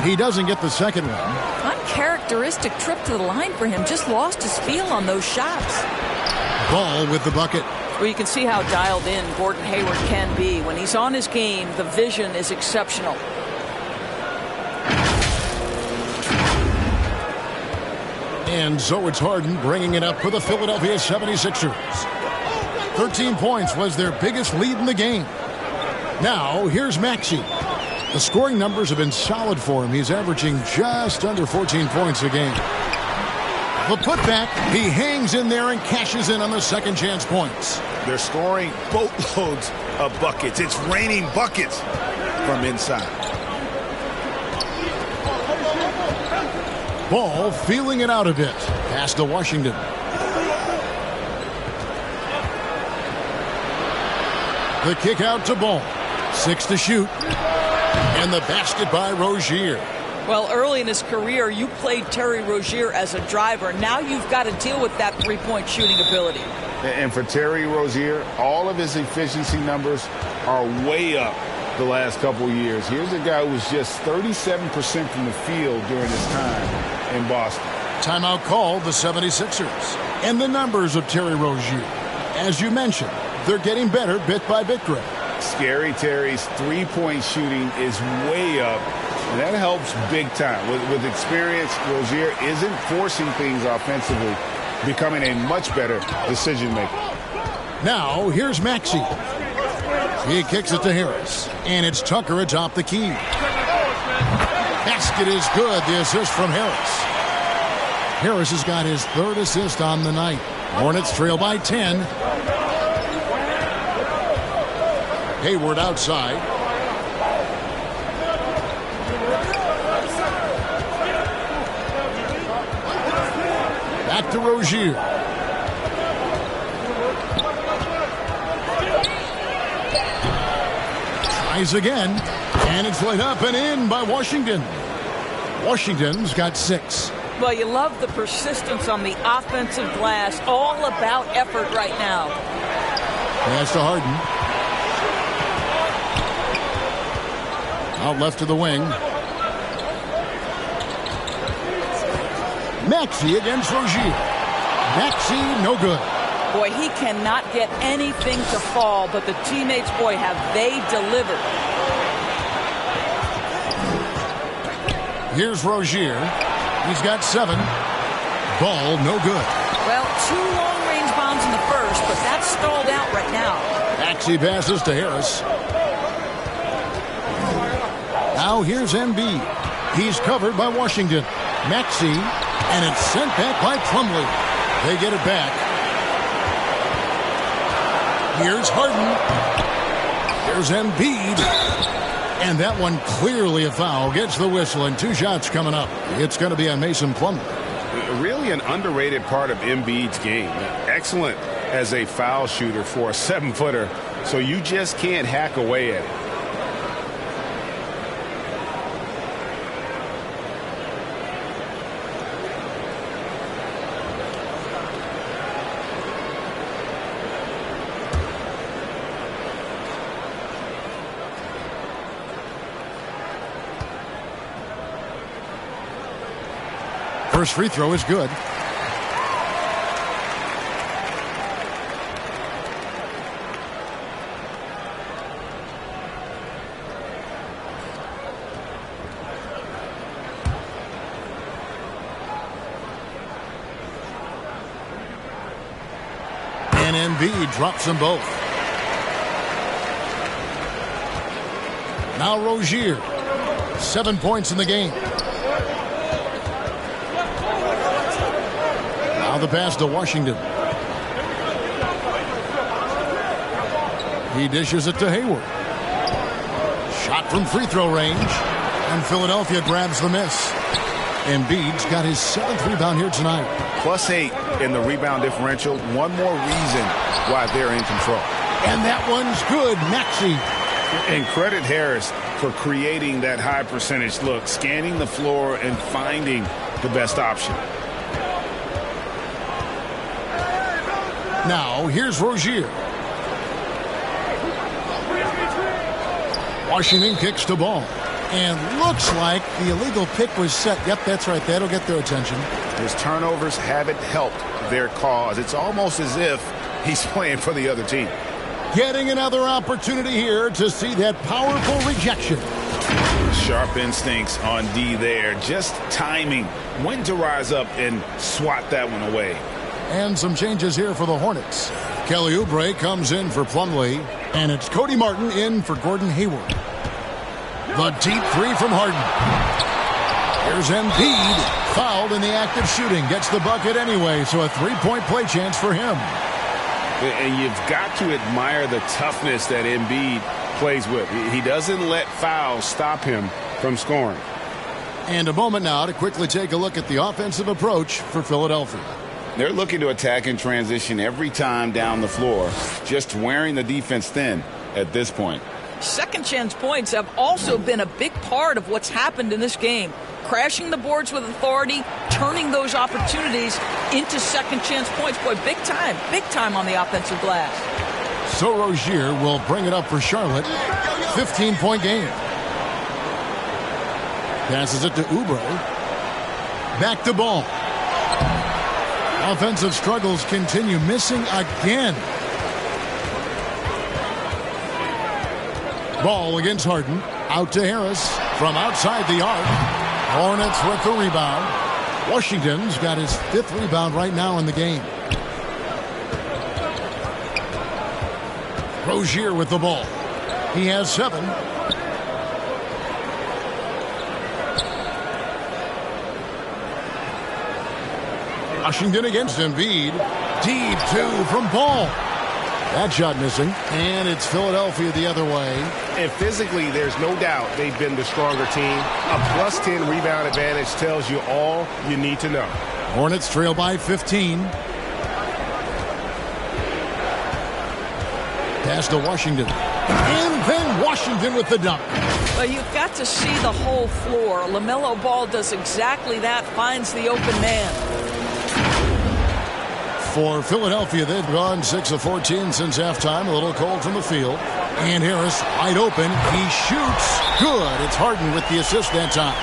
He doesn't get the second one. Uncharacteristic trip to the line for him. Just lost his feel on those shots. Ball with the bucket. Well, you can see how dialed in Gordon Hayward can be. When he's on his game, the vision is exceptional. And so it's Harden bringing it up for the Philadelphia 76ers. 13 points was their biggest lead in the game. Now, here's Maxey. The scoring numbers have been solid for him. He's averaging just under 14 points a game. The putback, he hangs in there and cashes in on the second chance points. They're scoring boatloads of buckets. It's raining buckets from inside. Ball feeling it out a bit. Pass to Washington. The kick out to Ball. 6 to shoot. And the basket by Rozier. Well, early in his career, you played Terry Rozier as a driver. Now you've got to deal with that three-point shooting ability. And for Terry Rozier, all of his efficiency numbers are way up the last couple of years. Here's a guy who was just 37% from the field during his time in Boston. Timeout called the 76ers. And the numbers of Terry Rozier. As you mentioned, they're getting better bit by bit, Greg. Scary Terry's three-point shooting is way up, and that helps big time. With experience, Rozier isn't forcing things offensively, becoming a much better decision-maker. Now, here's Maxey. He kicks it to Harris, and it's Tucker atop the key. Basket is good, the assist from Harris. Harris has got his third assist on the night. Hornets trail by 10. Hayward outside. Back to Rozier. Tries again. And it's laid up and in by Washington. Washington's got 6. Well, you love the persistence on the offensive glass. All about effort right now. Pass to Harden. Out left to the wing. Maxey against Rozier. Maxey, no good. Boy, he cannot get anything to fall, but the teammates, boy, have they delivered. Here's Rozier. He's got 7. Ball, no good. Well, 2 long-range bombs in the first, but that's stalled out right now. Maxey passes to Harris. Now here's Embiid. He's covered by Washington. Maxey, and it's sent back by Plumlee. They get it back. Here's Harden. Here's Embiid. And that one clearly a foul. Gets the whistle, and 2 shots coming up. It's going to be on Mason Plumlee. Really an underrated part of Embiid's game. Excellent as a foul shooter for a 7-footer, so you just can't hack away at it. First free throw is good. And Embiid drops them both. Now Rozier. 7 points in the game. Now the pass to Washington. He dishes it to Hayward. Shot from free throw range. And Philadelphia grabs the miss. Embiid's got his 7th rebound here tonight. +8 in the rebound differential. One more reason why they're in control. And that one's good. Maxey. And credit Harris for creating that high percentage look, scanning the floor and finding the best option. Now, here's Rozier. Washington kicks the ball. And looks like the illegal pick was set. Yep, that's right. That'll get their attention. His turnovers haven't helped their cause. It's almost as if he's playing for the other team. Getting another opportunity here to see that powerful rejection. Sharp instincts on D there. Just timing. When to rise up and swat that one away. And some changes here for the Hornets. Kelly Oubre comes in for Plumlee. And it's Cody Martin in for Gordon Hayward. The deep 3 from Harden. Here's Embiid. Fouled in the act of shooting. Gets the bucket anyway, so a 3-point play chance for him. And you've got to admire the toughness that Embiid plays with. He doesn't let fouls stop him from scoring. And a moment now to quickly take a look at the offensive approach for Philadelphia. They're looking to attack in transition every time down the floor, just wearing the defense thin at this point. Second chance points have also been a big part of what's happened in this game. Crashing the boards with authority, turning those opportunities into second chance points. Boy, big time on the offensive glass. So Rozier will bring it up for Charlotte. 15-point game. Passes it to Oubre. Back to ball. Offensive struggles continue. Missing again. Ball against Harden. Out to Harris from outside the arc. Hornets with the rebound. Washington's got his 5th rebound right now in the game. Rozier with the ball. He has 7. Washington against Embiid. Deep 2 from Paul. That shot missing. And it's Philadelphia the other way. And physically, there's no doubt they've been the stronger team. A +10 rebound advantage tells you all you need to know. Hornets trail by 15. Pass to Washington. And then Washington with the dunk. Well, you've got to see the whole floor. LaMelo Ball does exactly that, finds the open man. For Philadelphia, they've gone 6 of 14 since halftime. A little cold from the field. And Harris wide open. He shoots. Good. It's Harden with the assist that time.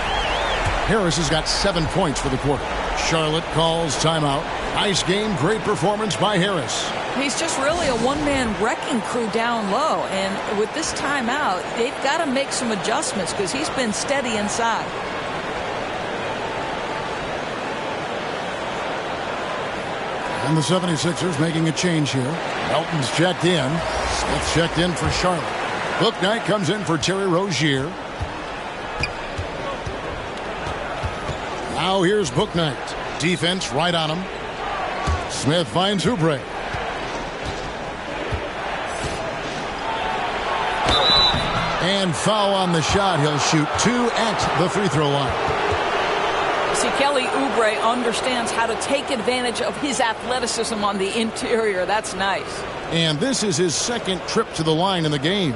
Harris has got 7 points for the quarter. Charlotte calls timeout. Nice game. Great performance by Harris. He's just really a one-man wrecking crew down low. And with this timeout, they've got to make some adjustments because he's been steady inside. And the 76ers making a change here. Melton's checked in. Smith checked in for Charlotte. Bouknight comes in for Terry Rozier. Now here's Bouknight. Defense right on him. Smith finds Oubre. And And foul on the shot. He'll shoot 2 at the free throw line. See, Kelly Oubre understands how to take advantage of his athleticism on the interior. That's nice. And this is his second trip to the line in the game.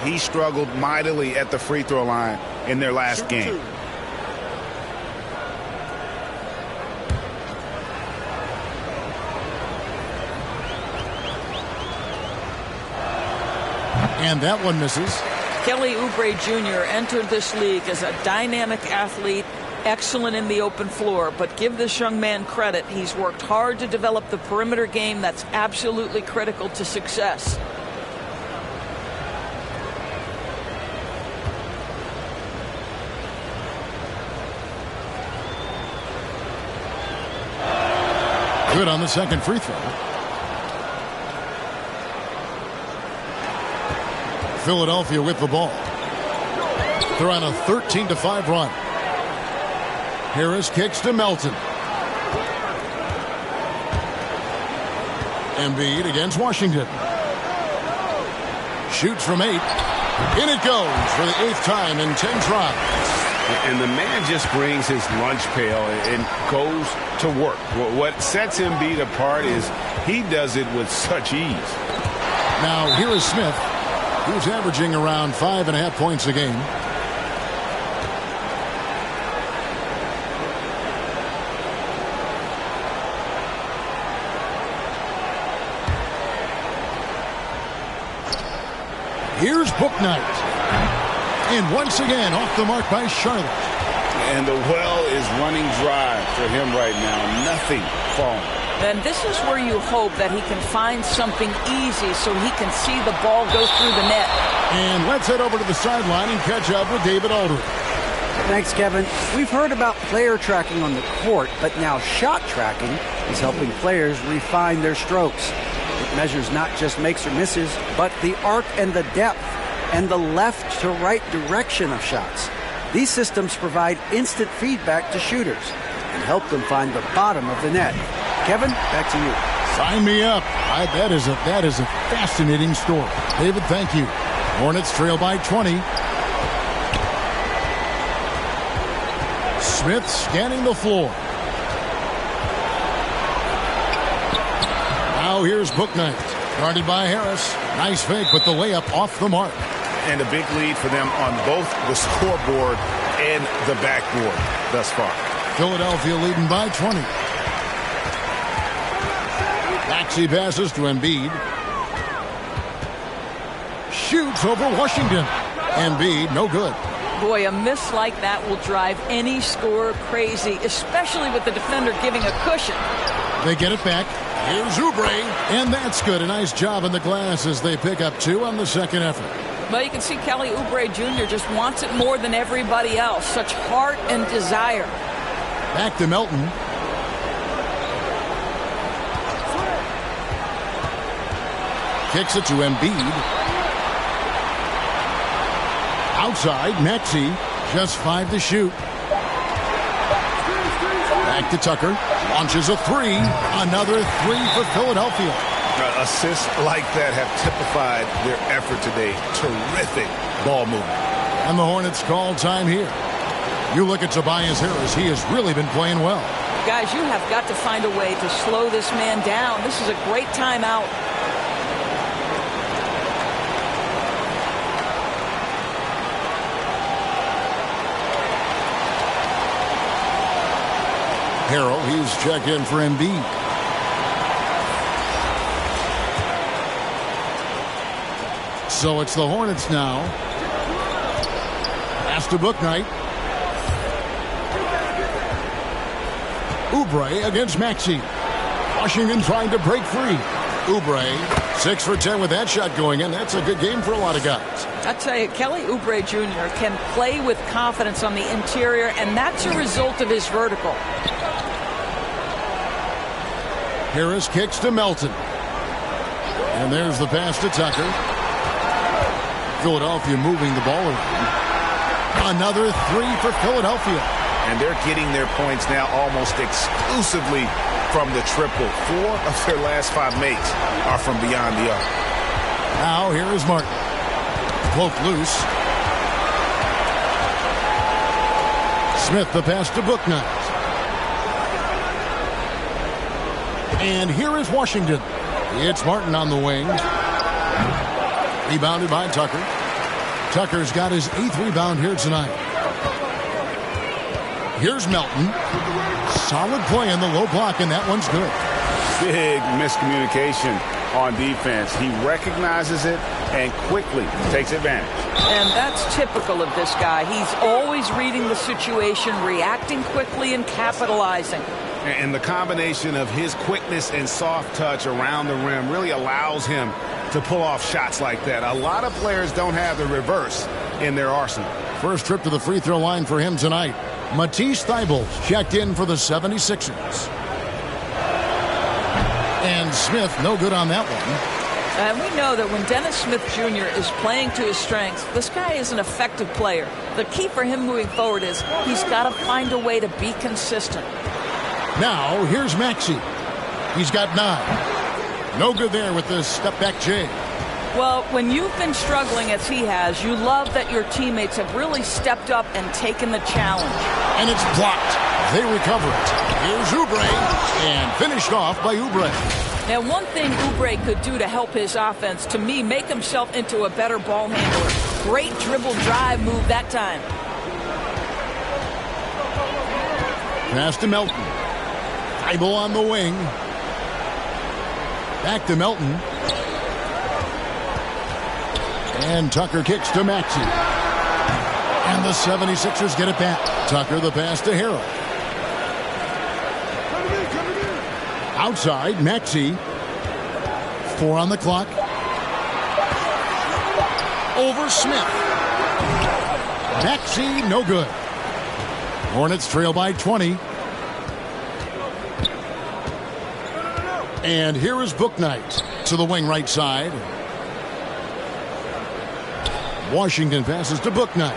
He struggled mightily at the free throw line in their last game. And that one misses. Kelly Oubre Jr. entered this league as a dynamic athlete, excellent in the open floor, but give this young man credit. He's worked hard to develop the perimeter game that's absolutely critical to success. Good on the second free throw. Philadelphia with the ball. They're on a 13-5 run. Harris kicks to Melton. Embiid against Washington. Shoots from 8. In it goes for the 8th time in 10 tries. And the man just brings his lunch pail and goes to work. What sets Embiid apart is he does it with such ease. Now here is Smith, who's averaging around 5.5 points a game. Here's Bouknight. And once again, off the mark by Charlotte. And the well is running dry for him right now. Nothing falling. And this is where you hope that he can find something easy so he can see the ball go through the net. And let's head over to the sideline and catch up with David Aldridge. Thanks, Kevin. We've heard about player tracking on the court, but now shot tracking is helping players refine their strokes. It measures not just makes or misses, but the arc and the depth and the left to right direction of shots. These systems provide instant feedback to shooters and help them find the bottom of the net. Kevin, back to you. Sign me up. That is a fascinating story. David, thank you. Hornets trail by 20. Smith scanning the floor. Now here's Bouknight. Guarded by Harris. Nice fake, but the layup off the mark. And a big lead for them on both the scoreboard and the backboard thus far. Philadelphia leading by 20. Maxey passes to Embiid. Shoots over Washington. Embiid, no good. Boy, a miss like that will drive any scorer crazy, especially with the defender giving a cushion. They get it back. Here's Oubre, and that's good. A nice job in the glass as they pick up 2 on the second effort. Well, you can see Kelly Oubre Jr. just wants it more than everybody else. Such heart and desire. Back to Melton. Kicks it to Embiid. Outside, Maxey. Just 5 to shoot. Back to Tucker. Launches a 3. Another 3 for Philadelphia. Assists like that have typified their effort today. Terrific ball movement. And the Hornets call time here. You look at Tobias Harris. He has really been playing well. Guys, you have got to find a way to slow this man down. This is a great timeout. Harrell, he's checked in for Embiid. So it's the Hornets now. Pass to Bouknight. Oubre against Maxey. Washington trying to break free. Oubre, 6 for 10 with that shot going in. That's a good game for a lot of guys. I tell you, Kelly Oubre Jr. can play with confidence on the interior, and that's a result of his vertical. Harris kicks to Melton. And there's the pass to Tucker. Philadelphia moving the ball around. Another 3 for Philadelphia. And they're getting their points now almost exclusively from the triple. 4 of their last 5 makes are from beyond the arc. Now here is Martin. Both loose. Smith the pass to Bouknight. And here is Washington. It's Martin on the wing. Rebounded by Tucker. Tucker's got his 8th rebound here tonight. Here's Melton. Solid play in the low block, and that one's good. Big miscommunication on defense. He recognizes it and quickly takes advantage. And that's typical of this guy. He's always reading the situation, reacting quickly, and capitalizing. And the combination of his quickness and soft touch around the rim really allows him to pull off shots like that. A lot of players don't have the reverse in their arsenal. First trip to the free throw line for him tonight. Matisse Thybulle checked in for the 76ers. And Smith, no good on that one. And we know that when Dennis Smith Jr. is playing to his strengths, this guy is an effective player. The key for him moving forward is he's got to find a way to be consistent. Now, here's Maxey. He's got 9. No good there with the step-back J. Well, when you've been struggling as he has, you love that your teammates have really stepped up and taken the challenge. And it's blocked. They recover it. Here's Oubre, and finished off by Oubre. Now, one thing Oubre could do to help his offense, to me, make himself into a better ball handler. Great dribble drive move that time. Pass to Melton. Thybulle on the wing. Back to Melton. And Tucker kicks to Maxey. And the 76ers get it back. Tucker the pass to Harrell. Outside, Maxey. 4 on the clock. Over Smith. Maxey, no good. Hornets trail by 20. And here is Bouknight to the wing right side. Washington passes to Bouknight.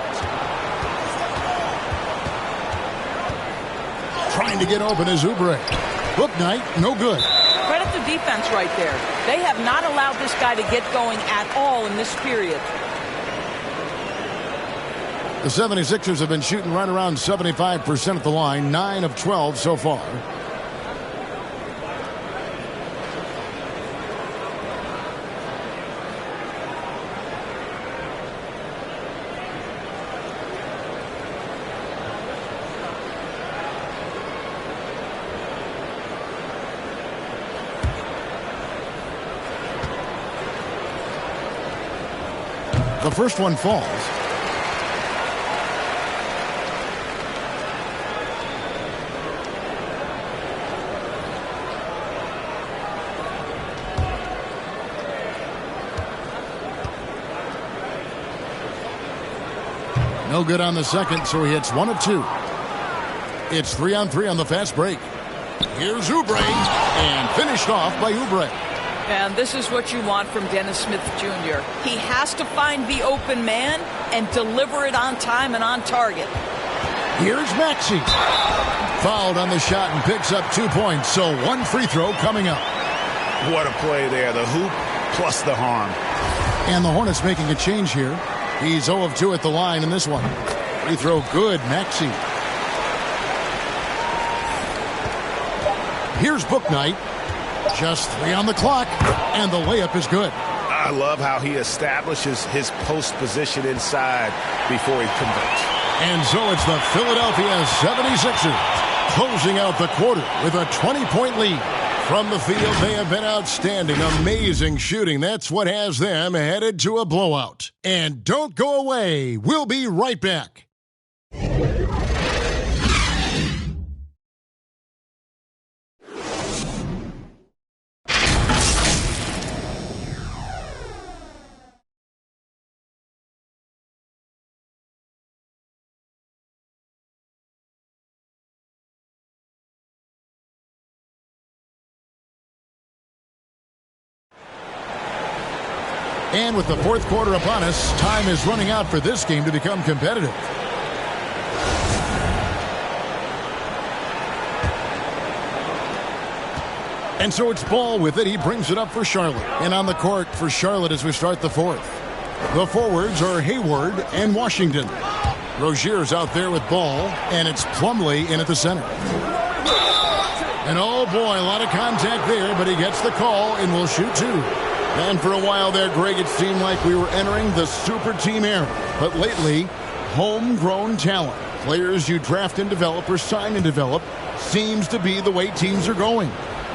Trying to get open is Oubre. Bouknight, no good. Credit the defense right there. They have not allowed this guy to get going at all in this period. The 76ers have been shooting right around 75% at the line, 9 of 12 so far. The first one falls. No good on the second, so he hits 1 of 2. It's 3 on 3 on the fast break. Here's Oubre, and finished off by Oubre. And this is what you want from Dennis Smith Jr. He has to find the open man and deliver it on time and on target. Here's Maxey. Fouled on the shot and picks up 2 points, so 1 free throw coming up. What a play there. The hoop plus the harm. And the Hornets making a change here. He's 0 of 2 at the line in this one. Free throw good, Maxey. Here's Bouknight. Just 3 on the clock, and the layup is good. I love how he establishes his post position inside before he converts. And so it's the Philadelphia 76ers closing out the quarter with a 20-point lead. From the field, they have been outstanding, amazing shooting. That's what has them headed to a blowout. And don't go away. We'll be right back. And with the fourth quarter upon us, time is running out for this game to become competitive. And so it's Ball with it. He brings it up for Charlotte. And on the court for Charlotte as we start the fourth. The forwards are Hayward and Washington. Rozier's out there with ball, and it's Plumlee in at the center. And oh boy, a lot of contact there, but he gets the call and will shoot two. And for a while there, Greg, it seemed like we were entering the super team era. But lately, homegrown talent, players you draft and develop or sign and develop, seems to be the way teams are going.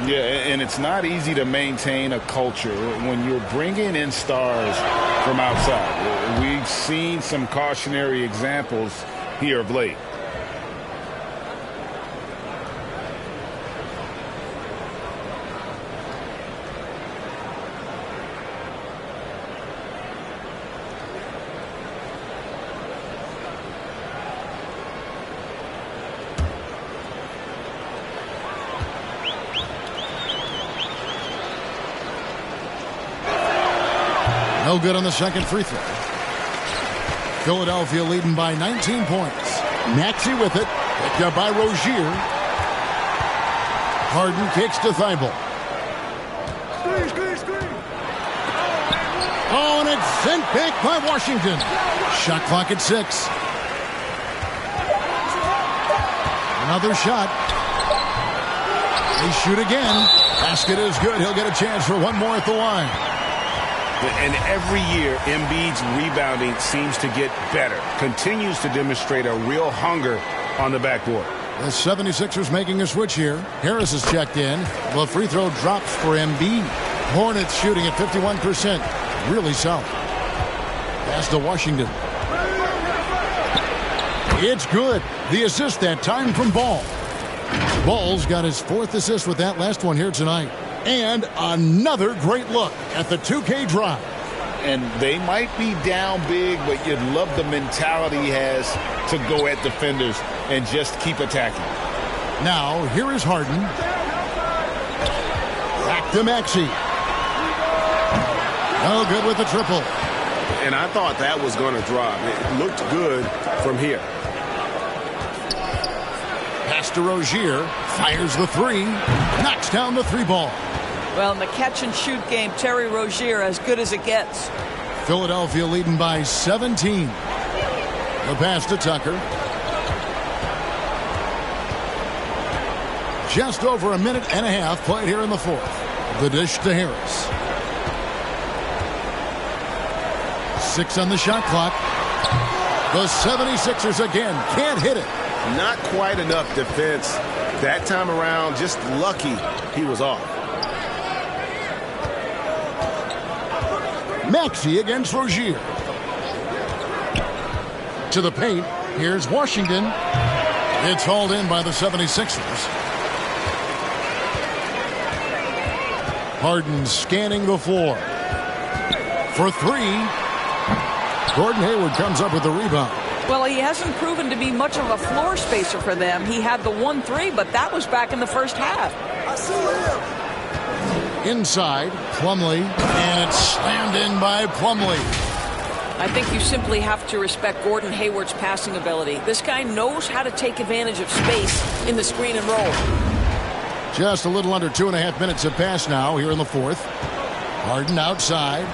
Yeah, and it's not easy to maintain a culture when you're bringing in stars from outside. We've seen some cautionary examples here of late. No good on the second free throw. Philadelphia leading by 19 points. Maxey with it. Picked up by Rozier. Harden kicks to Thibault. Oh, and it's sent back by Washington. Shot clock at 6. Another shot. They shoot again. Basket is good. He'll get a chance for one more at the line. And every year, Embiid's rebounding seems to get better. Continues to demonstrate a real hunger on the backboard. The 76ers making a switch here. Harris is checked in. The free throw drops for Embiid. Hornets shooting at 51%. Really solid. Pass to Washington. It's good. The assist that time from Ball. Ball's got his 4th assist with that last one here tonight. And another great look at the 2K drive. And they might be down big, but you'd love the mentality he has to go at defenders and just keep attacking. Now, here is Harden. Back to Maxey. No good with the triple. And I thought that was going to drop. It looked good from here. Pass to Rozier. Fires the three. Knocks down the three ball. Well, in the catch-and-shoot game, Terry Rozier as good as it gets. Philadelphia leading by 17. The pass to Tucker. Just over a minute and a half played here in the 4th. The dish to Harris. 6 on the shot clock. The 76ers again can't hit it. Not quite enough defense that time around. Just lucky he was off. Maxey against Rozier. To the paint. Here's Washington. It's hauled in by the 76ers. Harden scanning the floor. For 3. Gordon Hayward comes up with the rebound. Well, he hasn't proven to be much of a floor spacer for them. He had the 1-3, but that was back in the first half. I see him. Inside, Plumlee, and it's slammed in by Plumlee. I think you simply have to respect Gordon Hayward's passing ability. This guy knows how to take advantage of space in the screen and roll. Just a little under 2.5 minutes have passed now here in the 4th. Harden outside.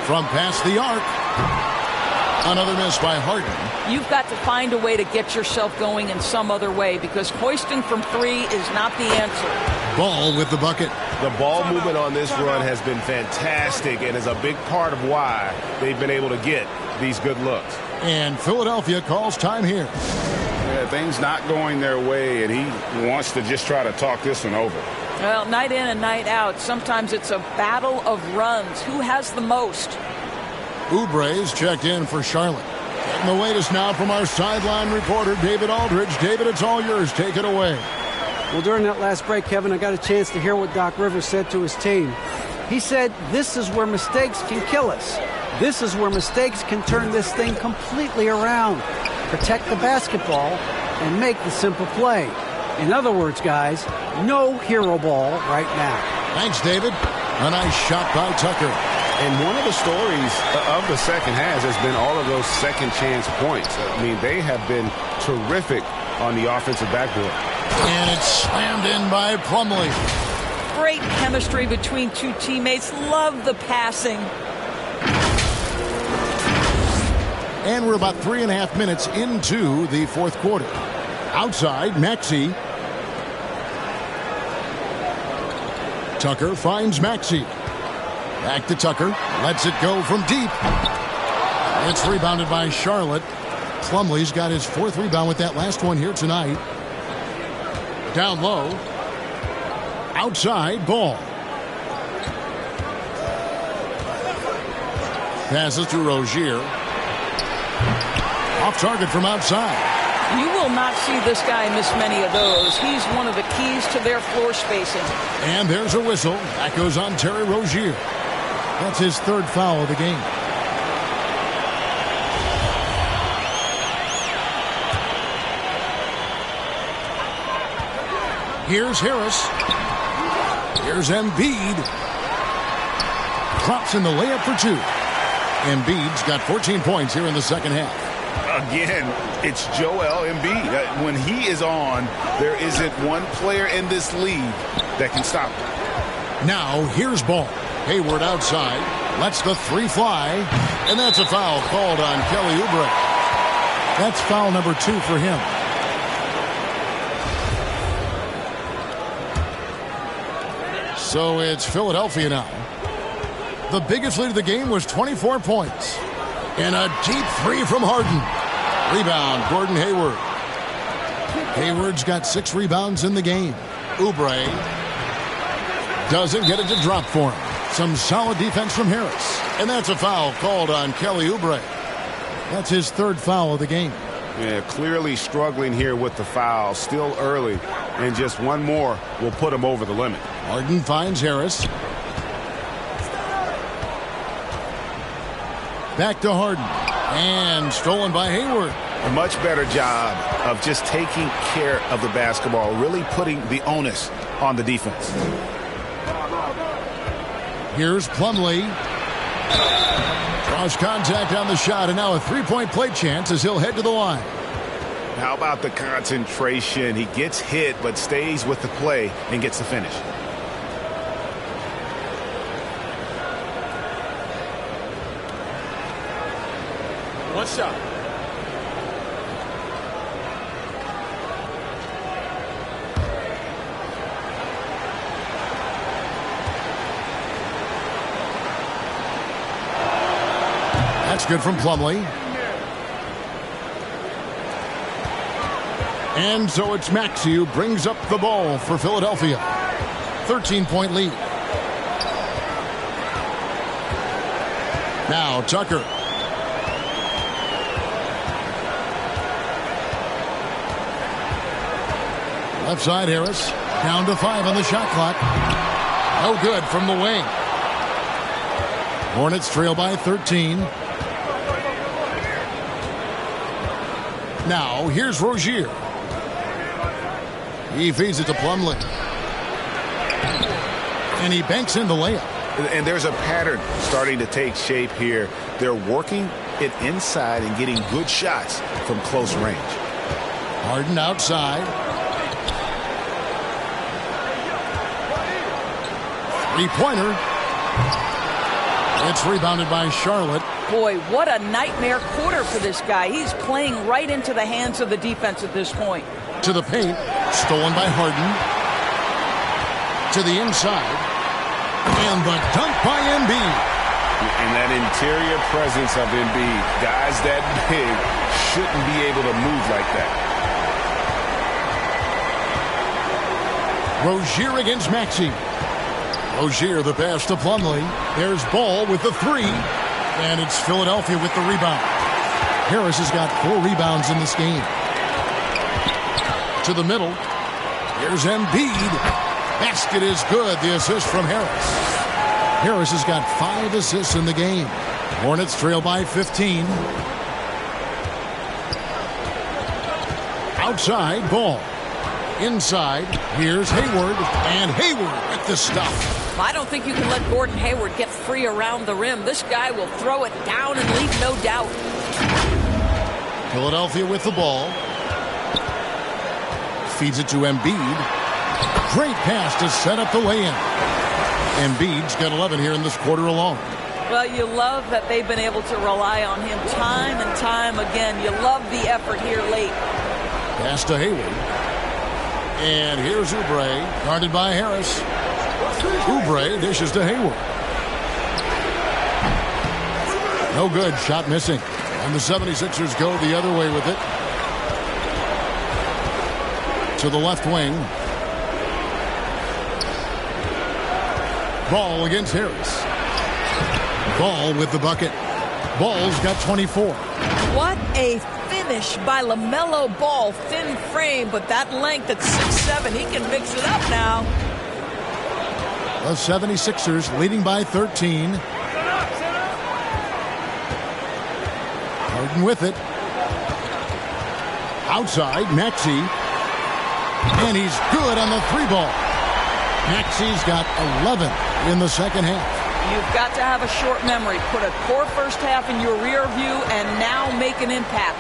From past the arc. Another miss by Harden. You've got to find a way to get yourself going in some other way because hoisting from 3 is not the answer. Ball with the bucket. The ball movement on this run has been fantastic and is a big part of why they've been able to get these good looks. And Philadelphia calls time here. Yeah, things not going their way, and he wants to just try to talk this one over. Well, night in and night out, sometimes it's a battle of runs. Who has the most? Oubre's checked in for Charlotte. Getting the latest now from our sideline reporter, David Aldridge. David, it's all yours. Take it away. Well, during that last break, Kevin, I got a chance to hear what Doc Rivers said to his team. He said, this is where mistakes can kill us. This is where mistakes can turn this thing completely around. Protect the basketball and make the simple play. In other words, guys, no hero ball right now. Thanks, David. A nice shot by Tucker. And one of the stories of the second half has been all of those second chance points. I mean, they have been terrific on the offensive backboard. And it's slammed in by Plumlee. Great chemistry between two teammates. Love the passing. And we're about 3.5 minutes into the fourth quarter. Outside, Maxey. Tucker finds Maxey. Back to Tucker. Lets it go from deep. It's rebounded by Charlotte. Plumlee's got his 4th rebound with that last one here tonight. Down low. Outside, Ball. Passes to Rozier. Off target from outside. You will not see this guy miss many of those. He's one of the keys to their floor spacing. And there's a whistle. That goes on Terry Rozier. That's his 3rd foul of the game. Here's Harris. Here's Embiid. Drops in the layup for 2. Embiid's got 14 points here in the second half. Again, it's Joel Embiid. When he is on, there isn't one player in this league that can stop him. Now, here's Ball. Hayward outside. Lets the 3 fly. And that's a foul called on Kelly Oubre. That's foul number 2 for him. So it's Philadelphia now. The biggest lead of the game was 24 points. And a deep 3 from Harden. Rebound, Gordon Hayward. Hayward's got 6 rebounds in the game. Oubre doesn't get it to drop for him. Some solid defense from Harris. And that's a foul called on Kelly Oubre. That's his 3rd foul of the game. Yeah, clearly struggling here with the foul. Still early. And just one more will put him over the limit. Harden finds Harris. Back to Harden. And stolen by Hayward. A much better job of just taking care of the basketball, really putting the onus on the defense. Here's Plumlee. Draws contact on the shot, and now a 3-point play chance as he'll head to the line. How about the concentration? He gets hit, but stays with the play and gets the finish. One shot. That's good from Plumlee. And so it's Maxey who brings up the ball for Philadelphia. 13-point lead. Now Tucker. Left side Harris. Down to 5 on the shot clock. No good from the wing. Hornets trail by 13. Now here's Rozier. He feeds it to Plumlee. And he banks in the layup. And there's a pattern starting to take shape here. They're working it inside and getting good shots from close range. Harden outside. Three-pointer. It's rebounded by Charlotte. Boy, what a nightmare quarter for this guy. He's playing right into the hands of the defense at this point. To the paint. Stolen by Harden. To the inside. And the dunk by Embiid. And that interior presence of Embiid. Guys that big shouldn't be able to move like that. Rozier against Maxey. Rozier the pass to Plumlee. There's Ball with the 3. And it's Philadelphia with the rebound. Harris has got 4 rebounds in this game. To the middle. Here's Embiid. Basket is good. The assist from Harris. Harris has got 5 assists in the game. Hornets trail by 15. Outside, Ball. Inside, here's Hayward. And Hayward with the stuff. I don't think you can let Gordon Hayward get free around the rim. This guy will throw it down and leave no doubt. Philadelphia with the ball. Feeds it to Embiid. Great pass to set up the lay-in. Embiid's got 11 here in this quarter alone. Well, you love that they've been able to rely on him time and time again. You love the effort here late. Pass to Hayward. And here's Oubre, guarded by Harris. Oubre dishes to Hayward. No good. Shot missing. And the 76ers go the other way with it. To the left wing. Ball against Harris. Ball with the bucket. Ball's got 24. What a finish by LaMelo Ball. Thin frame, but that length at 6'7", he can mix it up now. The 76ers leading by 13. Harden with it. Outside, Maxey. And he's good on the three ball. Maxey's got 11 in the second half. You've got to have a short memory. Put a poor first half in your rear view and now make an impact.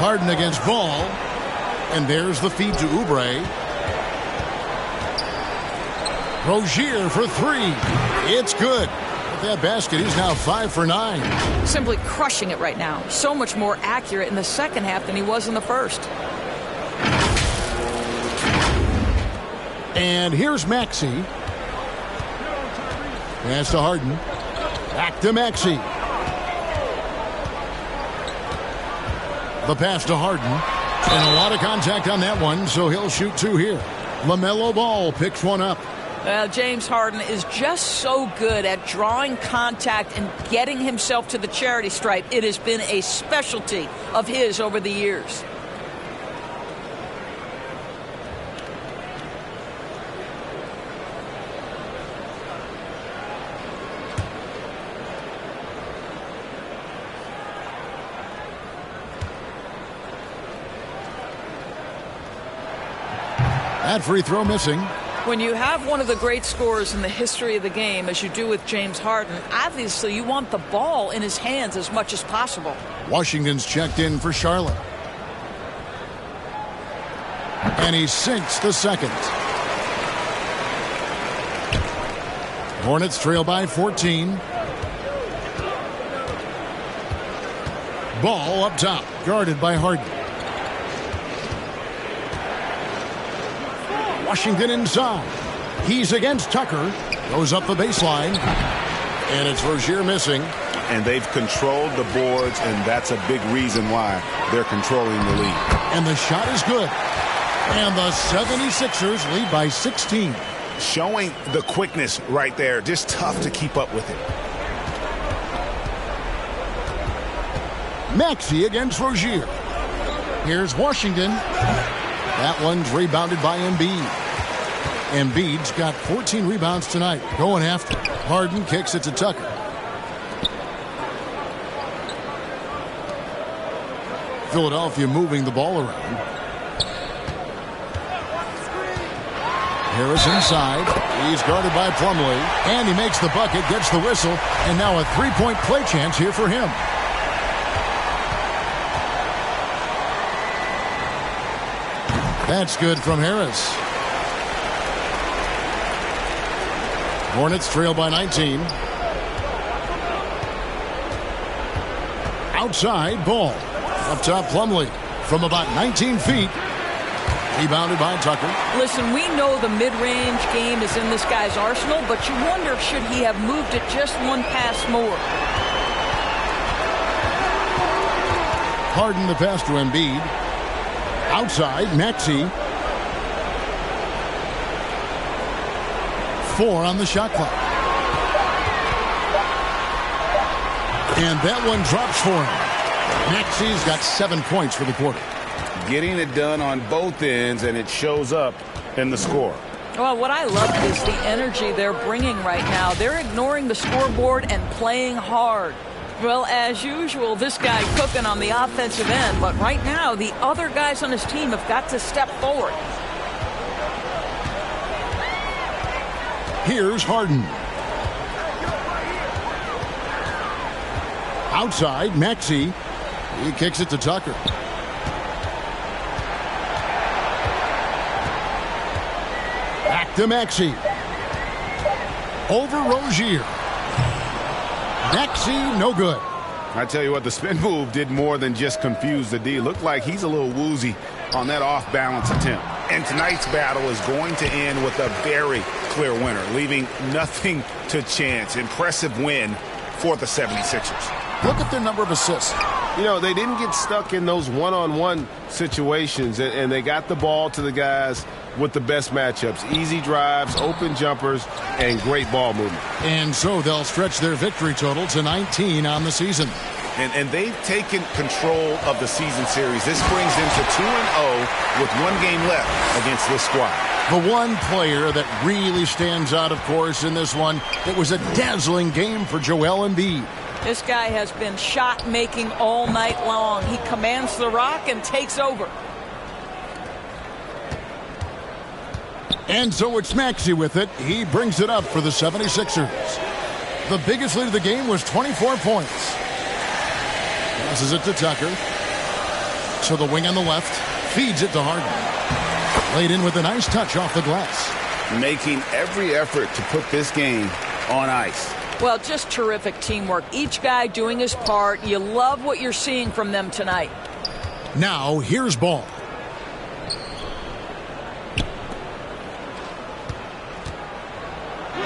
Harden against Ball. And there's the feed to Oubre. Rozier for three. It's good. With that basket, he's now 5 for 9. Simply crushing it right now. So much more accurate in the second half than he was in the first. And here's Maxey. Pass to Harden. Back to Maxey. The pass to Harden. And a lot of contact on that one, so he'll shoot two here. LaMelo Ball picks one up. Well, James Harden is just so good at drawing contact and getting himself to the charity stripe. It has been a specialty of his over the years. That free throw missing. When you have one of the great scorers in the history of the game, as you do with James Harden, obviously you want the ball in his hands as much as possible. Washington's checked in for Charlotte. And he sinks the second. Hornets trail by 14. Ball up top, guarded by Harden. Washington inside. He's against Tucker. Goes up the baseline. And it's Rozier missing. And they've controlled the boards, and that's a big reason why they're controlling the lead. And the shot is good. And the 76ers lead by 16. Showing the quickness right there. Just tough to keep up with it. Maxey against Rozier. Here's Washington. That one's rebounded by Embiid. Embiid's got 14 rebounds tonight. Going after. Harden kicks it to Tucker. Philadelphia moving the ball around. Harris inside. He's guarded by Plumlee. And he makes the bucket, gets the whistle, and now a three-point play chance here for him. That's good from Harris. Hornets trail by 19. Outside, Ball. Up top, Plumlee. From about 19 feet. Rebounded by Tucker. Listen, we know the mid-range game is in this guy's arsenal, but you wonder, should he have moved it just one pass more? Harden the pass to Embiid. Outside, Maxey. 4 on the shot clock. And that one drops for him. Maxey's got 7 points for the quarter. Getting it done on both ends, and it shows up in the score. Well, what I love is the energy they're bringing right now. They're ignoring the scoreboard and playing hard. Well, as usual, this guy cooking on the offensive end, but right now the other guys on his team have got to step forward. Here's Harden. Outside, Maxey. He kicks it to Tucker. Back to Maxey. Over Rozier. Maxey, no good. I tell you what, the spin move did more than just confuse the D. Looked like he's a little woozy on that off-balance attempt. And tonight's battle is going to end with a very clear winner, leaving nothing to chance. Impressive win for the 76ers. Look at their number of assists. You know, they didn't get stuck in those one-on-one situations, and they got the ball to the guys with the best matchups. Easy drives, open jumpers, and great ball movement. And so they'll stretch their victory total to 19 on the season. And they've taken control of the season series. This brings them to 2-0 with 1 game left against this squad. The one player that really stands out, of course, in this one, it was a dazzling game for Joel Embiid. This guy has been shot-making all night long. He commands the rock and takes over. And so it's Maxey with it. He brings it up for the 76ers. The biggest lead of the game was 24 points. Passes it to Tucker. To the wing on the left. Feeds it to Harden. Laid in with a nice touch off the glass. Making every effort to put this game on ice. Well, just terrific teamwork. Each guy doing his part. You love what you're seeing from them tonight. Now, here's Ball.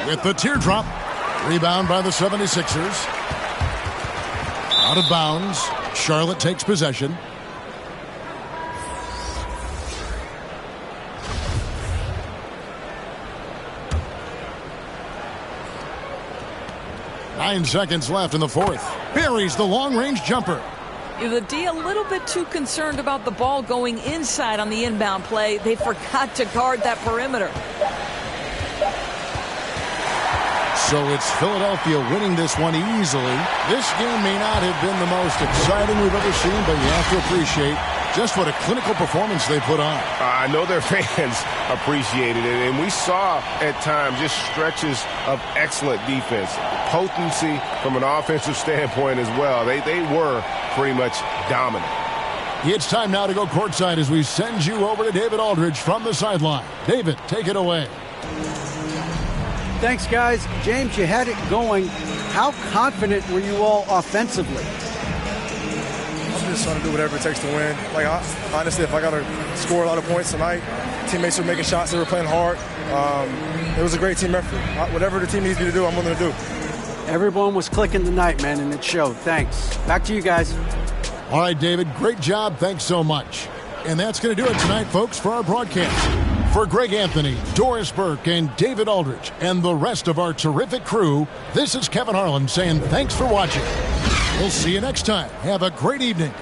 With the teardrop. Rebound by the 76ers. Out of bounds. Charlotte takes possession. Nine seconds left in the fourth. Buries the long-range jumper. The D a little bit too concerned about the ball going inside on the inbound play. They forgot to guard that perimeter. So it's Philadelphia winning this one easily. This game may not have been the most exciting we've ever seen, but you have to appreciate just what a clinical performance they put on. I know their fans appreciated it, and we saw at times just stretches of excellent defense. Potency from an offensive standpoint as well. They were pretty much dominant. It's time now to go courtside as we send you over to David Aldridge from the sideline. David, take it away. Thanks, guys. James, you had it going. How confident were you all offensively? I'm just trying to do whatever it takes to win. Honestly, if I got to score a lot of points tonight, teammates were making shots. They were playing hard. It was a great team effort. Whatever the team needs me to do, I'm willing to do. Everyone was clicking tonight, man, and it showed. Thanks. Back to you guys. All right, David, great job. Thanks so much. And that's going to do it tonight, folks, for our broadcast. For Greg Anthony, Doris Burke, and David Aldridge, and the rest of our terrific crew, this is Kevin Harlan saying thanks for watching. We'll see you next time. Have a great evening.